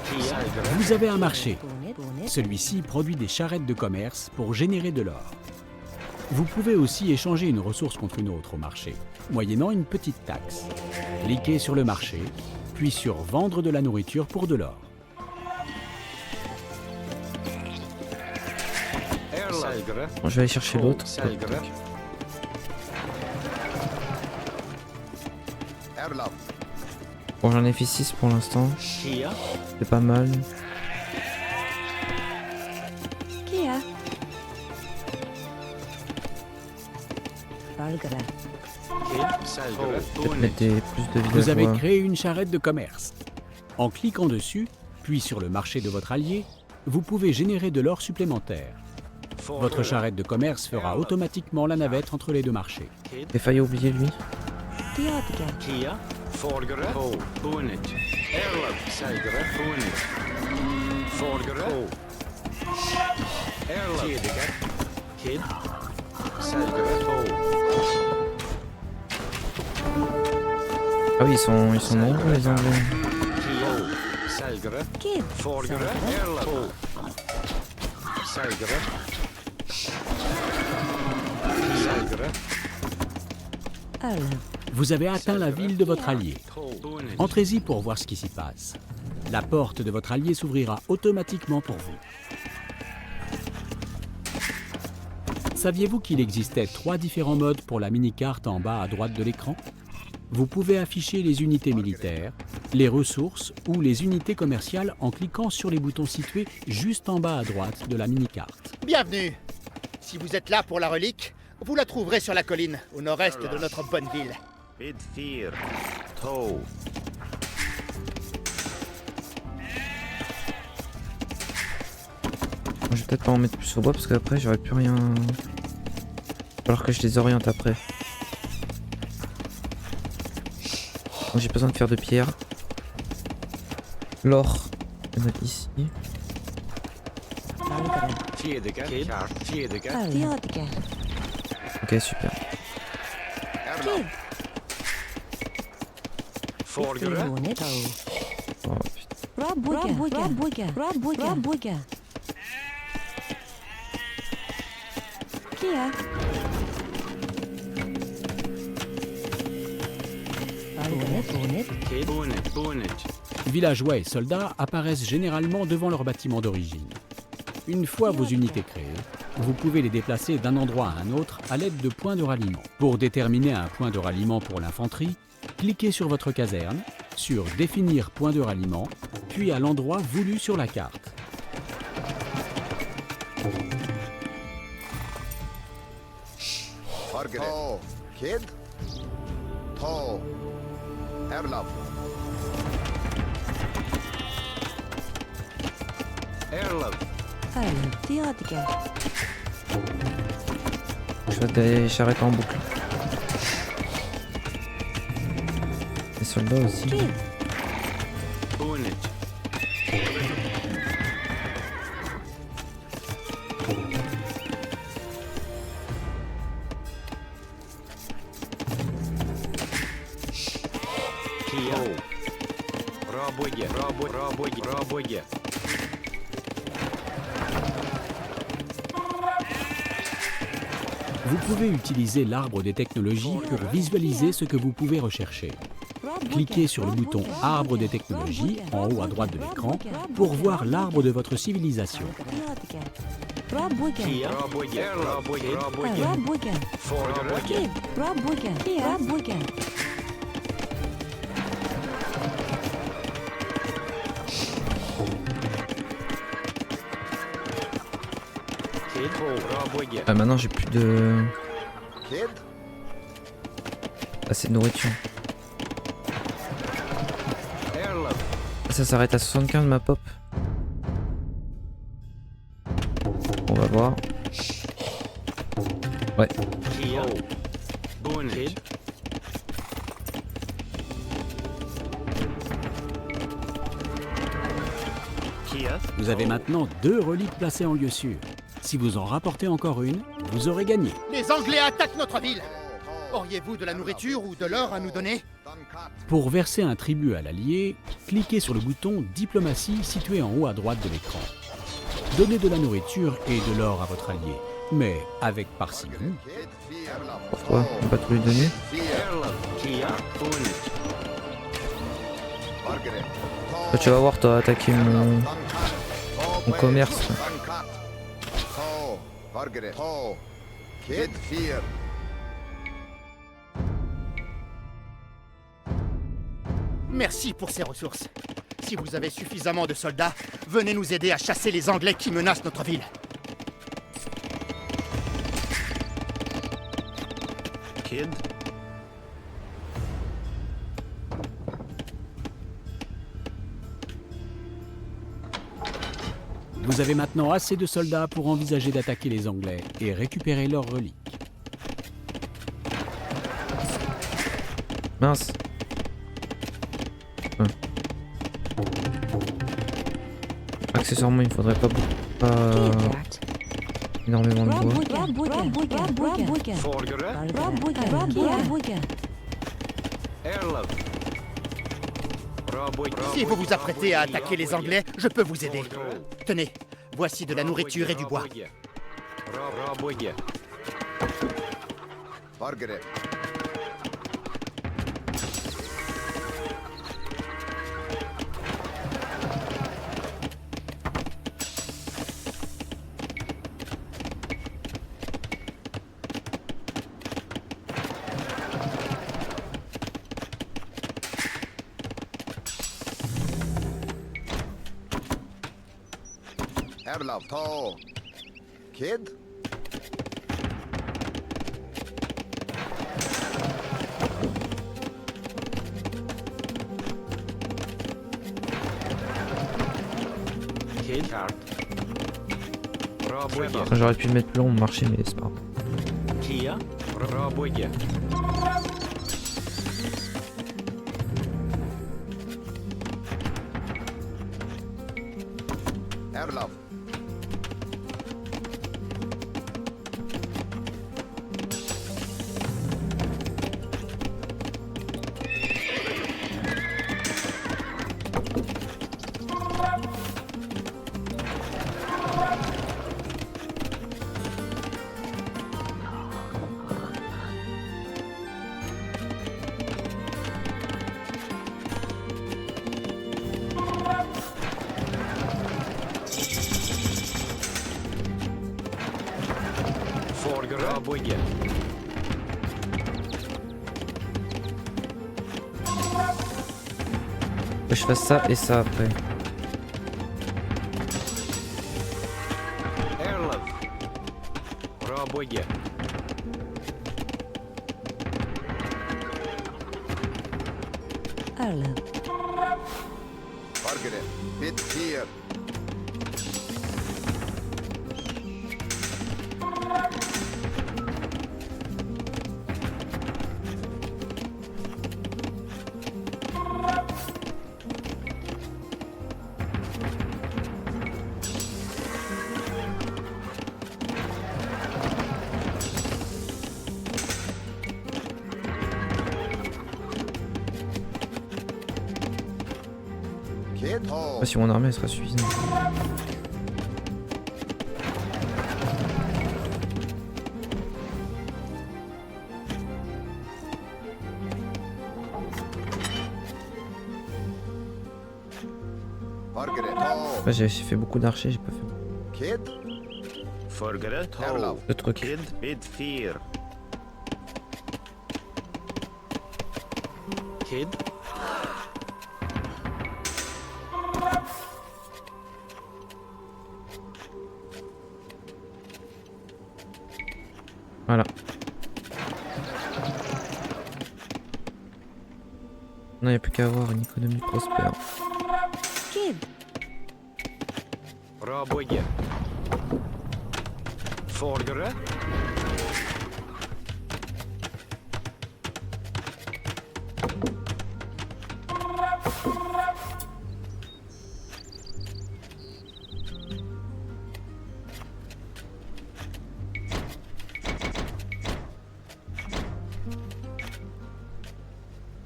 Kia. Vous avez un marché. Unit. Unit. Celui-ci produit des charrettes de commerce pour générer de l'or. Vous pouvez aussi échanger une ressource contre une autre au marché, moyennant une petite taxe. Cliquez sur le marché, puis sur Vendre de la nourriture pour de l'or. Selgere. Bon, je vais aller chercher l'autre. Selgere. Erlov. Bon, j'en ai fait 6 pour l'instant. Kia. C'est pas mal. Kia. Algara. Kid. Selgere. Peut-être mettre plus de Vous avez villageois. créé une charrette de commerce. En cliquant dessus, puis sur le marché de votre allié, vous pouvez générer de l'or supplémentaire. Votre charrette de commerce fera automatiquement la navette entre les deux marchés. J'ai failli oublier lui. Theotica. Kia. Folgere. To. Unit. Erlov. Selgere. Unit. Folgere. To. Erlov. Fiedega. Kid. Selgere. To. Ah oui, ils sont nombreux les anglais. Kia. Selgere. Kid. Folgere. Erlov. To. Selgere. Selgere. Alia. Vous avez atteint la ville de votre allié. To. Unit. Entrez-y pour voir ce qui s'y passe. La porte de votre allié s'ouvrira automatiquement pour vous. Saviez-vous qu'il existait 3 différents modes pour la mini-carte en bas à droite de l'écran? Vous pouvez afficher les unités militaires, les ressources ou les unités commerciales en cliquant sur les boutons situés juste en bas à droite de la mini-carte. Bienvenue. Si vous êtes là pour la relique, vous la trouverez sur la colline, au nord-est de notre bonne ville. Bidfir. To. Je vais peut-être pas en mettre plus au bois parce qu'après j'aurai plus rien. falloir que je les oriente après. Donc j'ai besoin de faire de pierre. L'or, on a ici. Valgren. Tiedeke. Kid. Tiedeke. Tiedeke. Ok, super. Erlaf. Forgere. Tione tau. Oh, putain. Rabbuga. Kia. Valgren. Kid. Bonet. Villageois et soldats apparaissent généralement devant leur bâtiment d'origine. Une fois vos unités créées, vous pouvez les déplacer d'un endroit à un autre à l'aide de points de ralliement. Pour déterminer un point de ralliement pour l'infanterie, cliquez sur votre caserne, sur « Définir point de ralliement », puis à l'endroit voulu sur la carte. Forgere. To. Kid. To. Erlaf. Erlov. Tiedeke. Je vais des charrettes en boucle. Les soldats aussi. Kid. Bonet. Kia. Rabbuga. Vous pouvez utiliser l'arbre des technologies pour visualiser ce que vous pouvez rechercher. Cliquez sur le bouton « Arbre des technologies » en haut à droite de l'écran pour voir l'arbre de votre civilisation. Kia. Rabbuga. Forgere. Kid. Rabbuga. Kid. Rabbuga. Ah, maintenant j'ai plus de... Kid. assez de nourriture. Erlov. Ça s'arrête à 75 ma pop. On va voir. Ouais. Kia. Bonet. Kia. Vous avez maintenant 2 reliques placées en lieu sûr. Si vous en rapportez encore une, vous aurez gagné. Les Anglais attaquent notre ville. Auriez-vous de la nourriture ou de l'or à nous donner? Pour verser un tribut à l'allié, cliquez sur le bouton « Diplomatie » situé en haut à droite de l'écran. Donnez de la nourriture et de l'or à votre allié, mais avec parcimonie. Kid. Erlaf. Pourquoi on va pas tout lui donner? Erlov. Kia. Bonet. Forgere. Bah, tu vas voir, t'as attaqué mon commerce. To. Forgere. To. Kid. Fear. Merci pour ces ressources. Si vous avez suffisamment de soldats, venez nous aider à chasser les Anglais qui menacent notre ville. Kid. Vous avez maintenant assez de soldats pour envisager d'attaquer les Anglais et récupérer leurs reliques. Mince. Accessoirement, il me faudrait pas énormément de bois. Forgere. Erlov. Rabbuga. Si vous vous apprêtez à attaquer les Anglais, je peux vous aider. Tenez, voici de la nourriture et du bois. Rabbuga. Forgere. Erlaf. To. Kid. Kid. Rabbuga. J'aurais pu le mettre plus long, marcher, mais c'est pas grave. Kia. Raboye. Erlaf. Forger Raboye. Faut que je fasse ça et ça après. Erlov. Raboye. Erlend. Fargere. Bit 4. Je sais Keto. pas si mon armée elle sera suffisante. Fargere. To. Ouais, j'ai fait beaucoup d'archers, j'ai pas fait Kid. Forger Erlaf. To. de trucs. Kid bid 4. Kid. Voilà. Non, il n'y a plus qu'à avoir une économie prospère. Kid. Raboye. Forger.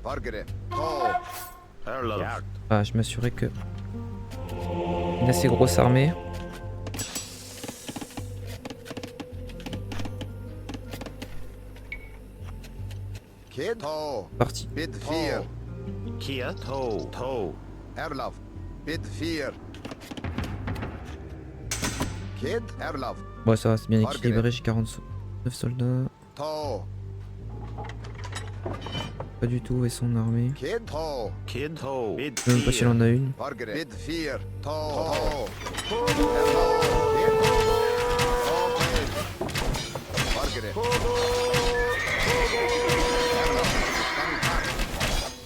Fargere. To. Erlov. Ah, je m'assurais que une assez grosse armée. Kid. To. Parti. Bit 4. Kia To. To. Erlaf. Bit 4. Kid. Erlaf. Bon, ça va, c'est bien équilibré. J'ai 49 soldats. To. Pas du tout. Et son armée. Kid. To. Kid To. Bid Je sais même pas si elle 4. en a une. Fargere. Bit 4. To. Erlaf. Kid. To. Fargere.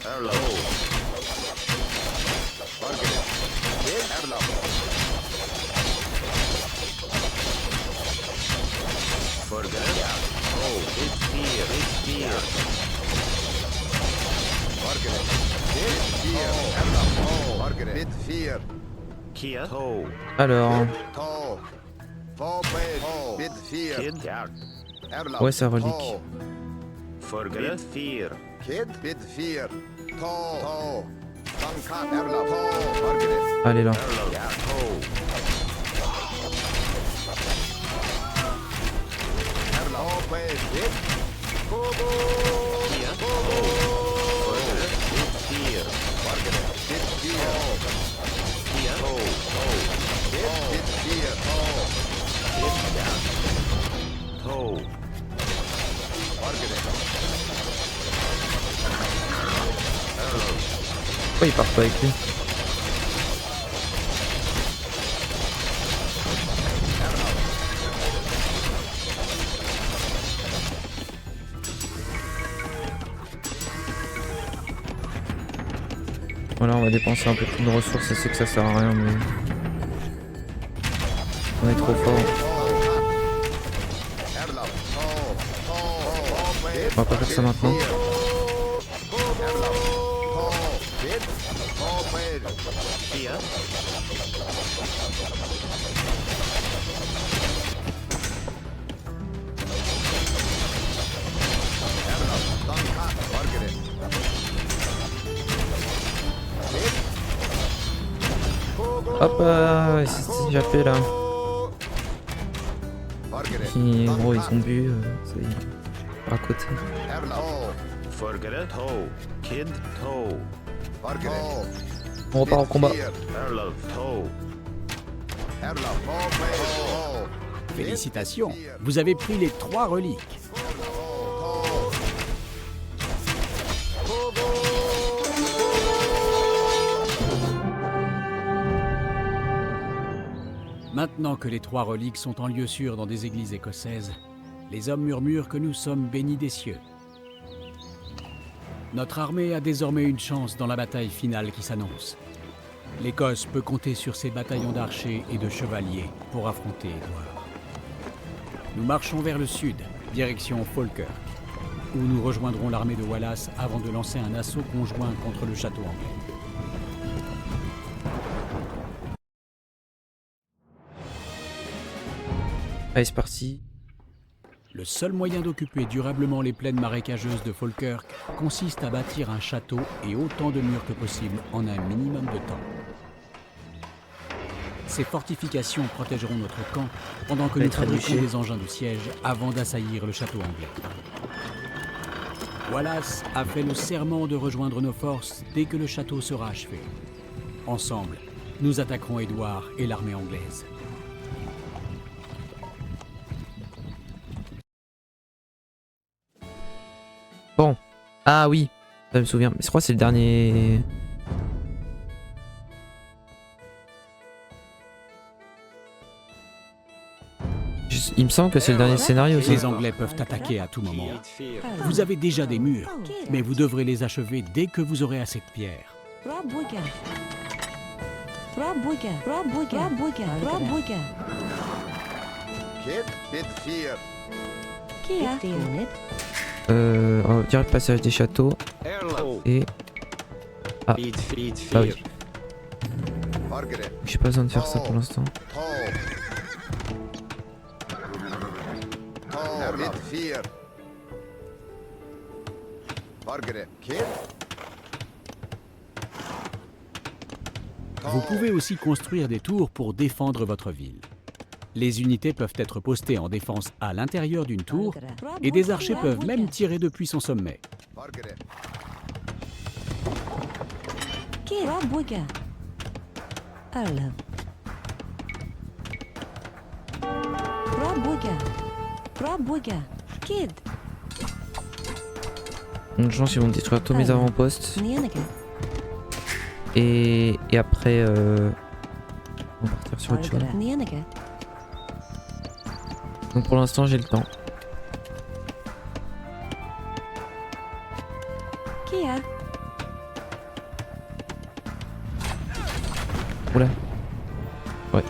Erlov. Fargere. Kid. Erlaf. Forger To. Bid 4. Bid 4. Fargere. Bit 4. Erlaf. To. Fargere. Bit 4. Kia To. Alors, To. Forward. To. Bit 4. Kid. Erlaf. ouais, ça relique. To. Forger 4. Kid. Bit 4. To. Sanka. Erlaf. To. Fargere. Allez là. Erlov. To. Erlaf. Forward. Bit. Kia To. Forger Bid 4. Fargere. Bit 4. Kia To. Bit 4. To. Fargere. Pourquoi il part pas avec lui? Voilà, on va dépenser un peu plus de ressources, je sais que ça sert à rien, mais on est trop fort. Erlaf. To. On va pas faire ça maintenant. Hier. Hop, c'est déjà fait là. Gros, ils ont bu. Ça y est. À côté. Forgere to. Kid to. On repart en combat. Erlov to. Félicitations, vous avez pris les 3 reliques. Maintenant que les 3 reliques sont en lieu sûr dans des églises écossaises, les hommes murmurent que nous sommes bénis des cieux. Notre armée a désormais une chance dans la bataille finale qui s'annonce. L'Écosse peut compter sur ses bataillons d'archers et de chevaliers pour affronter Édouard. Nous marchons vers le sud, direction Falkirk, où nous rejoindrons l'armée de Wallace avant de lancer un assaut conjoint contre le château anglais. Allez, c'est parti. Le seul moyen d'occuper durablement les plaines marécageuses de Falkirk consiste à bâtir un château et autant de murs que possible en un minimum de temps. Ces fortifications protégeront notre camp pendant que nous fabriquons des engins de siège avant d'assaillir le château anglais. Wallace a fait le serment de rejoindre nos forces dès que le château sera achevé. Ensemble, nous attaquerons Édouard et l'armée anglaise. Bon. Ah oui, ça me souvient. Mais je crois que c'est le dernier. Il me semble que c'est le dernier scénario aussi. Les Anglais peuvent attaquer à tout moment. Vous avez déjà des murs, mais vous devrez les achever dès que vous aurez assez de pierres. Direct passage des châteaux. Erlov. Et. Ah, Feed. bah oui. J'ai pas besoin de faire ça pour l'instant. Vous pouvez aussi construire des tours pour défendre votre ville. Les unités peuvent être postées en défense à l'intérieur d'une tour et des archers peuvent même tirer depuis son sommet. Donc, je pense qu'ils vont détruire tous mes avant-postes. Et après, on va partir sur autre chose. Donc pour l'instant, j'ai le temps. Oula. Ouais.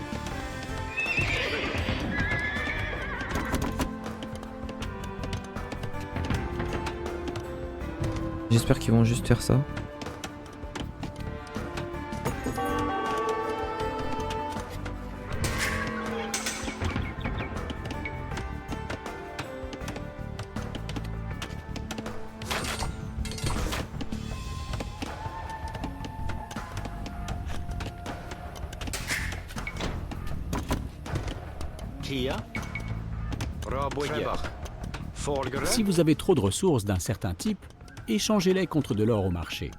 J'espère qu'ils vont juste faire ça. Kia. Raboya. Forgere. Si vous avez trop de ressources d'un certain type, échangez-les contre de l'or au marché.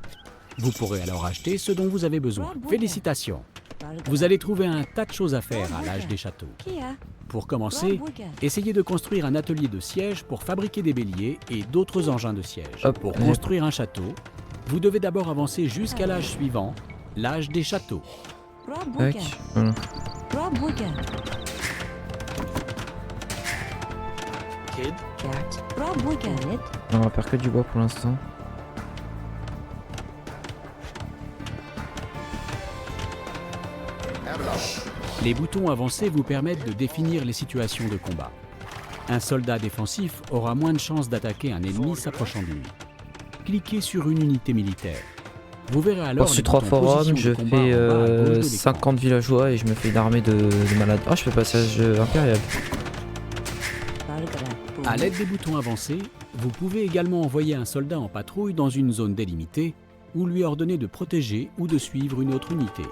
Vous pourrez alors acheter ce dont vous avez besoin. Félicitations! Vous allez trouver un tas de choses à faire à l'âge des châteaux. Pour commencer, essayez de construire un atelier de siège pour fabriquer des béliers et d'autres engins de siège. Hop. Pour construire un château, vous devez d'abord avancer jusqu'à l'âge suivant, l'âge des châteaux. Tac. Voilà. Kid. On va faire que du bois pour l'instant. Les boutons avancés vous permettent de définir les situations de combat. Un soldat défensif aura moins de chances d'attaquer un ennemi s'approchant de lui. Cliquez sur une unité militaire. Vous verrez alors Sur les 3 boutons forums, position je de combat fais en bas à gauche de l'écran. 50 villageois et je me fais une armée de malades. Oh, je fais passage impérial. À l'aide des boutons avancés, vous pouvez également envoyer un soldat en patrouille dans une zone délimitée ou lui ordonner de protéger ou de suivre une autre unité.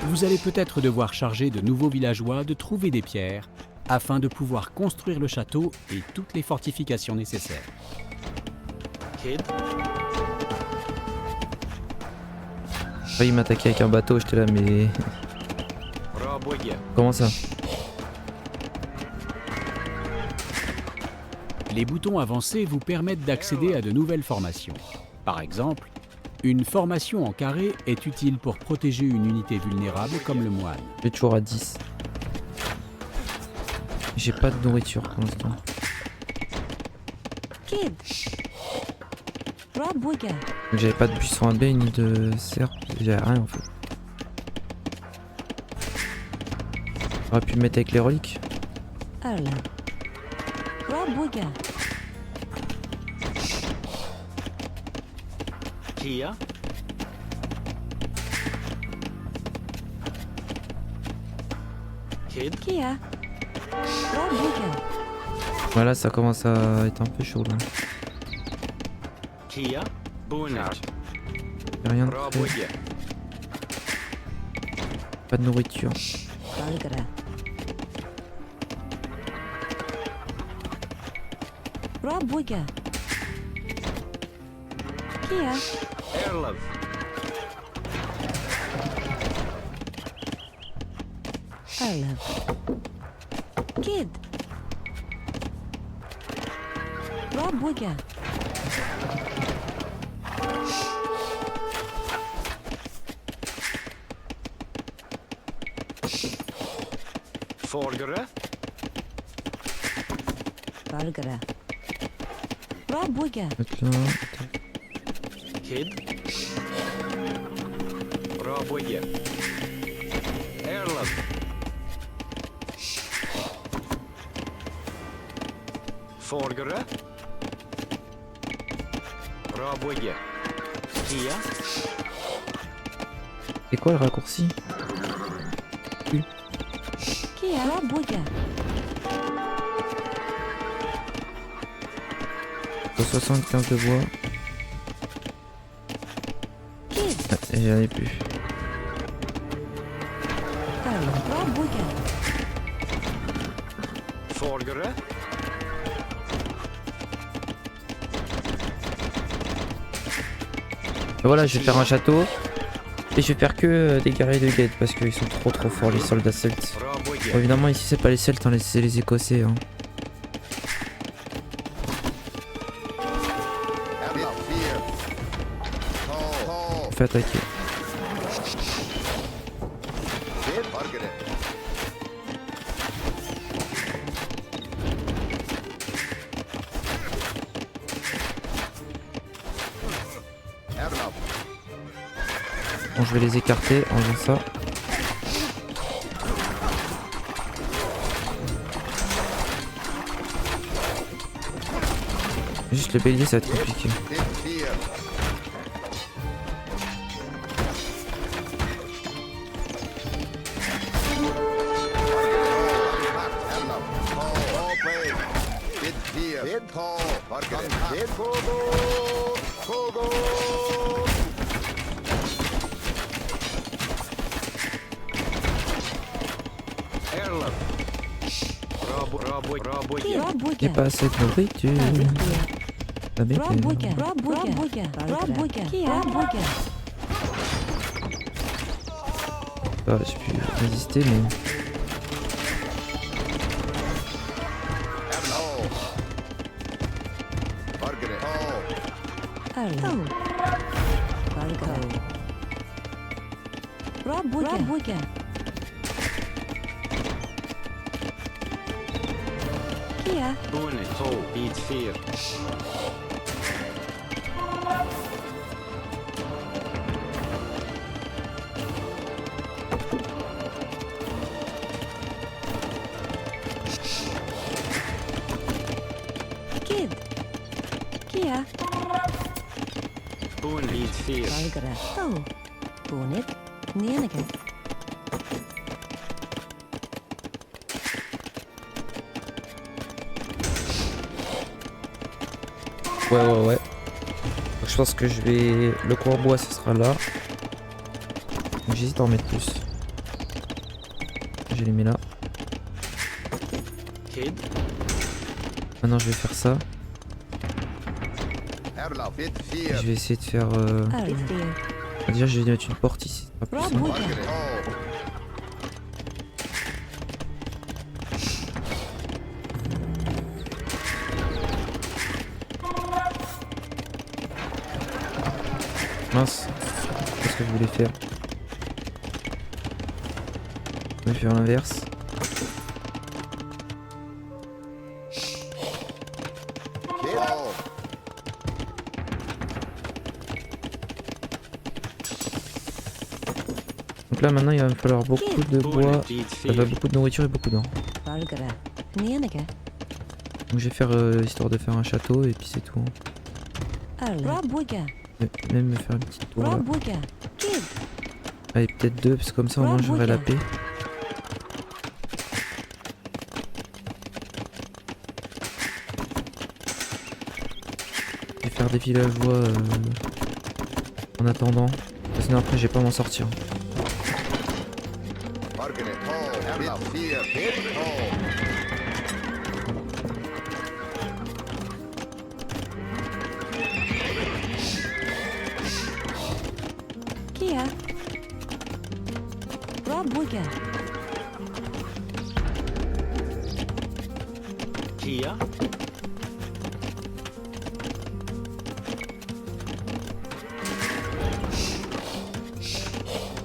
Vous allez peut-être devoir charger de nouveaux villageois de trouver des pierres afin de pouvoir construire le château et toutes les fortifications nécessaires. Kid, J'ai failli m'attaquer avec un bateau, j'étais là, mais Roboye, comment ça? Les boutons avancés vous permettent d'accéder à de nouvelles formations. Par exemple, une formation en carré est utile pour protéger une unité vulnérable comme le moine. J'ai toujours à 10. J'ai pas de nourriture pour l'instant. Kid. Rob Wigger. J'avais pas de buisson à baie ni de serpe, j'avais rien en fait. J'aurais pu me mettre avec les reliques. Erla. Rob Wigger. Kia, Kid, Kia. Rob Wigger. Voilà, ça commence à être un peu chaud là. Kia, Bunach, Y'a rien de prêt, Roboye, pas de nourriture. Valgara. Rob Wigger. Kia. Erlov, Erla. Kid. Rob Wigger. Folgere, Valgara. Rob Wigger. Peut-être là. Kid, Roboye, Erlov, Folgere, Roboye, Kia, C'est quoi le raccourci? Kia. Rob Wigger. 75 de bois. Kid. Ah, j'en ai plus. Erla. Rob Wigger. Folgere, Voilà, je vais faire un château. Et je vais faire que des guerriers de guet parce qu'ils sont trop forts les soldats celtes. Roboye, Bon, évidemment ici c'est pas les celtes, hein, c'est les écossais. Hein. Erla, Fear. On fait attaquer. Kid, Valgere. Erla, Bon, je vais les écarter en faisant ça. Juste le bélier, ça va être compliqué. Kid, Fear. Erla, Open. Kid, Fear. Kid, Valgere. Kid, Kogo. Erlov, Roboye, Kia. Rob J'ai Wigger. pas assez de nourriture. Ça m'étonne. Rob Wigger. Rob Wigger. Rob Wigger. Kia. Rob Wigger. Ah, j'ai pu résister, mais. Erla. Valgere. Erla. Valgara. Rob Wigger. Rob Wigger. Kia. Bone, toe, bit 4. Kid. Kia. Bone, bit 4. Valgara. To. Bonnet. Nienige. Ouais. Donc, je pense que je vais... Le courbois, ce sera là. J'hésite à en mettre plus. Je les mets là. Kid. Maintenant, je vais faire ça. Erla, bit Et 4. je vais essayer de faire... Arla. Déjà, je vais mettre une porte ici. Ce sera plus simple. Rob. Margaret. Oh. Mince. Qu'est-ce que je voulais faire? Je vais faire l'inverse. Kid. Oh. Donc là, maintenant, il va me falloir beaucoup de bois. Bone, bit Enfin, 4. beaucoup de nourriture et beaucoup d'or. Valgara. Nienige. Donc je vais faire histoire de faire un château et puis c'est tout. Hein. Arla. Rob. Même me faire une petite tour là. Rob. Kid. Allez, peut-être deux, parce que comme ça au moins j'aurai la paix. Je vais faire des villageois en attendant. Sinon après je vais pas m'en sortir. Margaret. Oh. Erla, bit 4. Bit. Oh. Kia. Rob. Kia.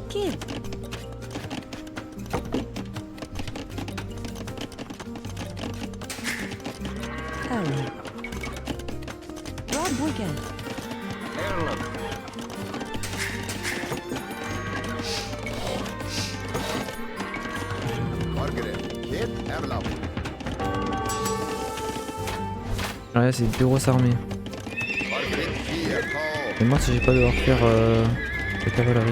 Kid. Arla. Rob. Erla. Margaret. Kid. Erla. Ouais, c'est une plus grosse armée. Margaret. 4. Oh. Et moi si j'ai pas devoir faire la cavalerie.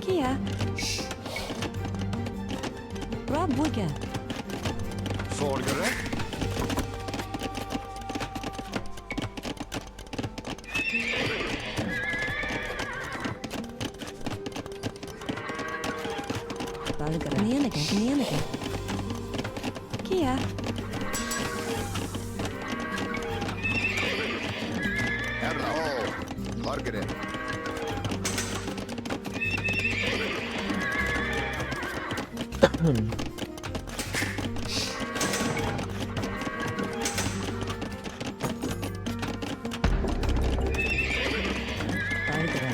Kia. Rob. Sorgere. Valgara. Nienige. Kia. Erla. Oh. Margaret. Valgara.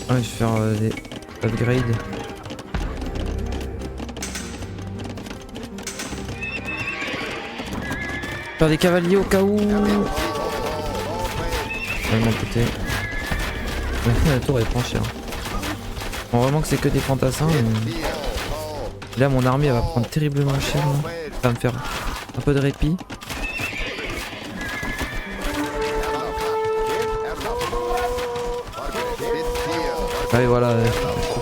Ouais, je vais faire des upgrades. Faire des cavaliers au cas où. Vraiment côté. La tour est pas chère. Bon, vraiment que c'est que des fantassins. Là mon armée elle va prendre terriblement cher. Là. Ça va me faire un peu de répit. Ouais voilà.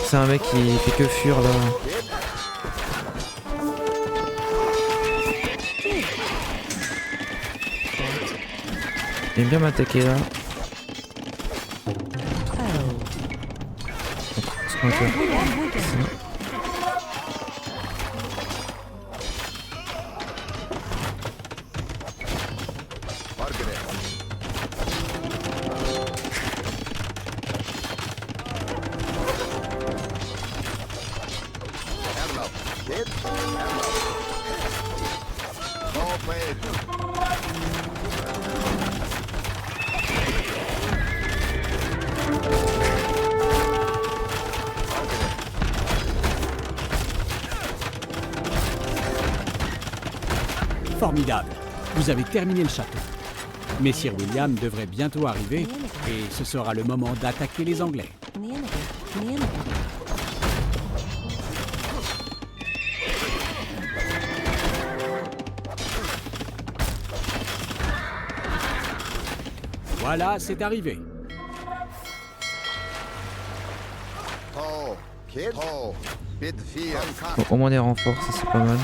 C'est un mec qui fait que fuir là. Il aime bien m'attaquer là. Ce qu'on va faire. Formidable. Vous avez terminé le château. Messire William devrait bientôt arriver et ce sera le moment d'attaquer les Anglais. Voilà, c'est arrivé. To, kid. To, bid 4. Bon, au moins des renforts, ça c'est pas mal.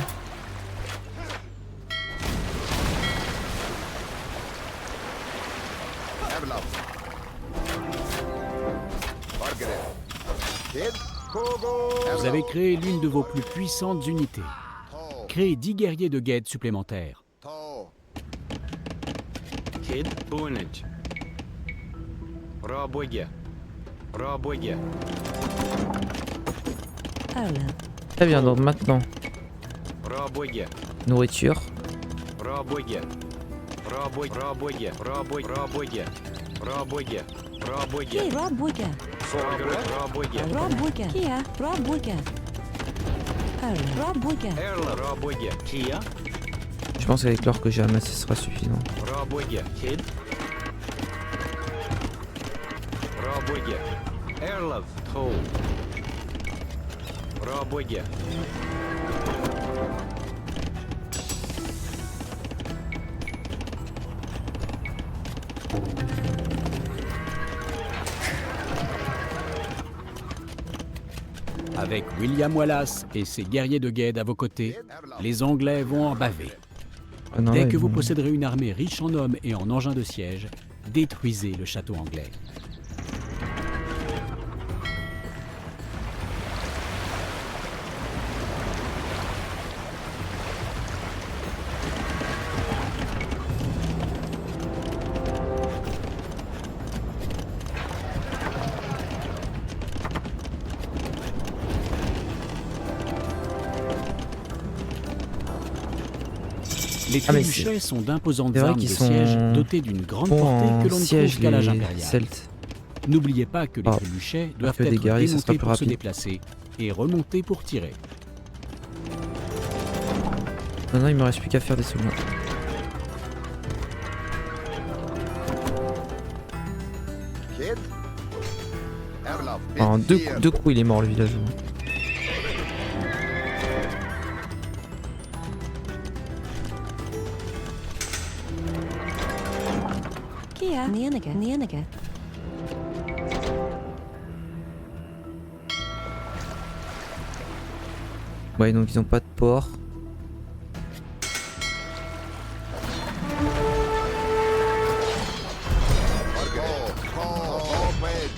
Erlaf. Margaret. Kid. Kogo. Vous avez créé l'une de vos plus puissantes unités. To, Créez 10 guerriers de guet supplémentaires. to. Kid Bunage. Raboye. Raboye. Arla. Très bien, donc maintenant, Raboye. nourriture. Raboye. Raboye. Raboye. Raboye. Raboye. Raboye. Raboye. Ki Rob Wicca. Forgre. Raboye. Rob Wicca. Kia. Rob Wicca. Arla. Rob Wicca. Erla. Raboye. Kia. Je pense qu'avec l'or que j'ai amassé, ce sera suffisant. Raboye. Kid. Raboye. Erlav. To. Raboye. Avec William Wallace et ses guerriers de guet à vos côtés, les Anglais vont en baver. Ah non, Dès là, que ils vous vont- posséderez une armée riche en hommes et en engins de siège, détruisez le château anglais. Les Ah, mais trébuchets sont d'imposantes c'est vrai armes de qu'ils sont siège dotées d'une grande Bon, portée que en l'on ne trouve siège, qu'à l'âge les impérial. Celtes. N'oubliez pas que les Ah, trébuchets doivent que des être guerriers, ça sera démontés plus pour se rapide. déplacer et remontés pour tirer. Maintenant, il me reste plus qu'à faire des soldats. Kid. Erlaf. Bid En vier. deux coups, il est mort le villageois. Kia. Nieneke. Nieneke. Ouais, donc ils ont pas de port. Margaret. To, bid.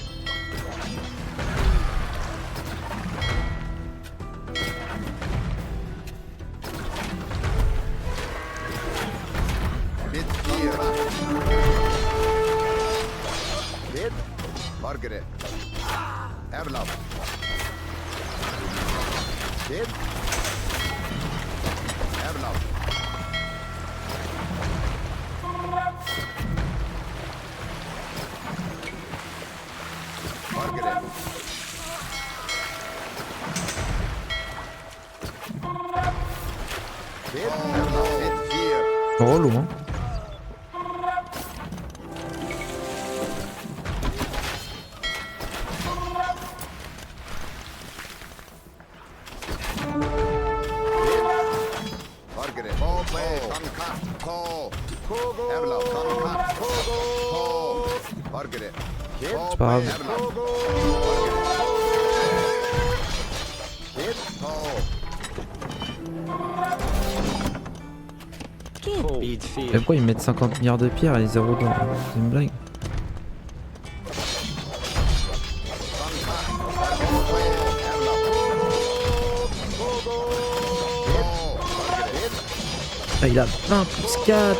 Bid 4. Kid. Margaret. Erlaf. Kid. Erlaf. Margaret. Kid. Erlaf. Bid 4. Oh, loin. Margaret. To, bid. Tankat. To. Kogo. Erlaf. Tankat. Kogo. To. Margaret. Kid. C'est pas grave. Erlaf. Kid. To. Kid. Bid Mais 4. pourquoi ils mettent 50 milliards de pierres et les 0 dans c'est une blague? Ah, il a 20 plus 4.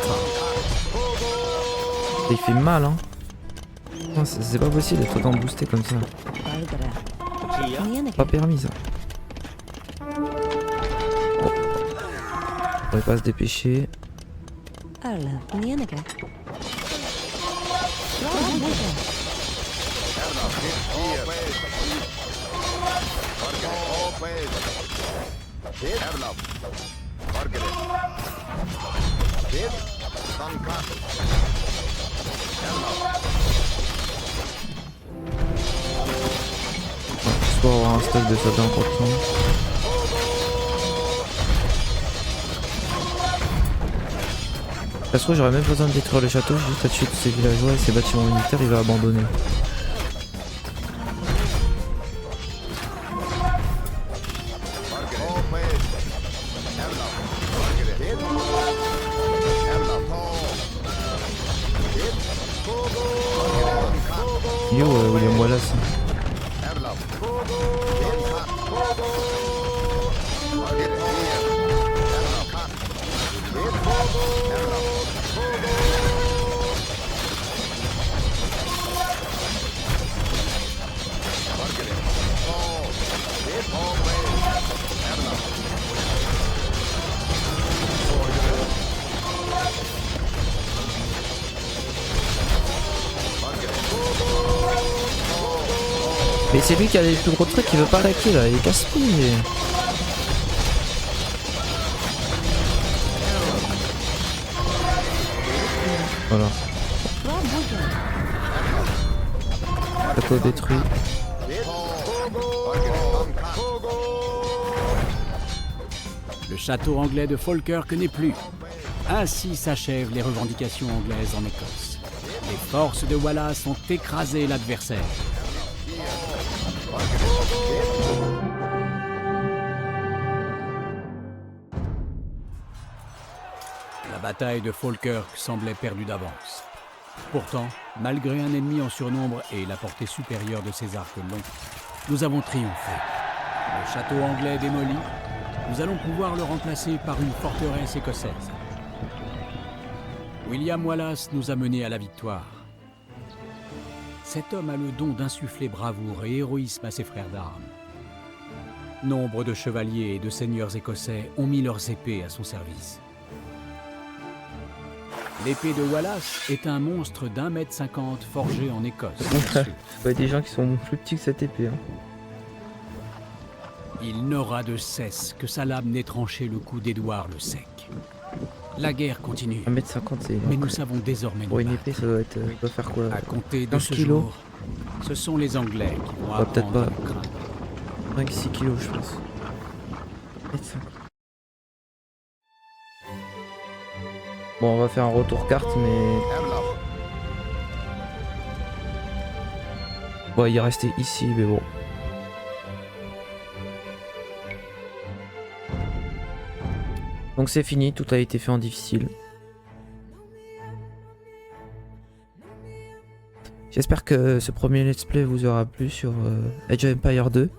Il fait mal, hein. Non, c'est pas possible d'être autant boosté comme ça. Baldra. Kia. Nieneke. Pas permis ça. Bon. On pourrait pas se dépêcher. Arla. Nieneke. Rob Wicca. Margaret. Bit. Dankat. Juste pour avoir un stock de soldats important. Ça se trouve, j'aurais même pas besoin de détruire le château, juste à tuer tous ces villageois et ces bâtiments militaires, il va abandonner. Yo, William Wallace. Mais c'est lui qui a les plus gros trucs, il veut pas attaquer là, il est casse-couille. Voilà. Château détruit. Le château anglais de Falkirk n'est plus. Ainsi s'achèvent les revendications anglaises en Écosse. Les forces de Wallace ont écrasé l'adversaire. La bataille de Falkirk semblait perdue d'avance. Pourtant, malgré un ennemi en surnombre et la portée supérieure de ses arcs longs, nous avons triomphé. Le château anglais démoli, nous allons pouvoir le remplacer par une forteresse écossaise. William Wallace nous a menés à la victoire. Cet homme a le don d'insuffler bravoure et héroïsme à ses frères d'armes. Nombre de chevaliers et de seigneurs écossais ont mis leurs épées à son service. L'épée de Wallace est un monstre d'1,50 m forgé en Écosse. Il y a des gens qui sont plus petits que cette épée. Hein. Il n'aura de cesse que sa lame n'ait tranché le cou d'Édouard le Sec. La guerre continue, 1,50 m, c'est mais nous savons désormais pour nous une battre. épée, ça doit être. Ça doit faire quoi À compter de 15 ce kilos. jour, ce sont les Anglais qui vont Bah, peut-être apprendre à pas. nous craindre. 5-6 kilos, je pense. 1,50 m. Bon, on va faire un retour carte, mais. Bon, il est resté ici, mais bon. Donc c'est fini, tout a été fait en difficile. J'espère que ce premier let's play vous aura plu sur Age of Empires 2.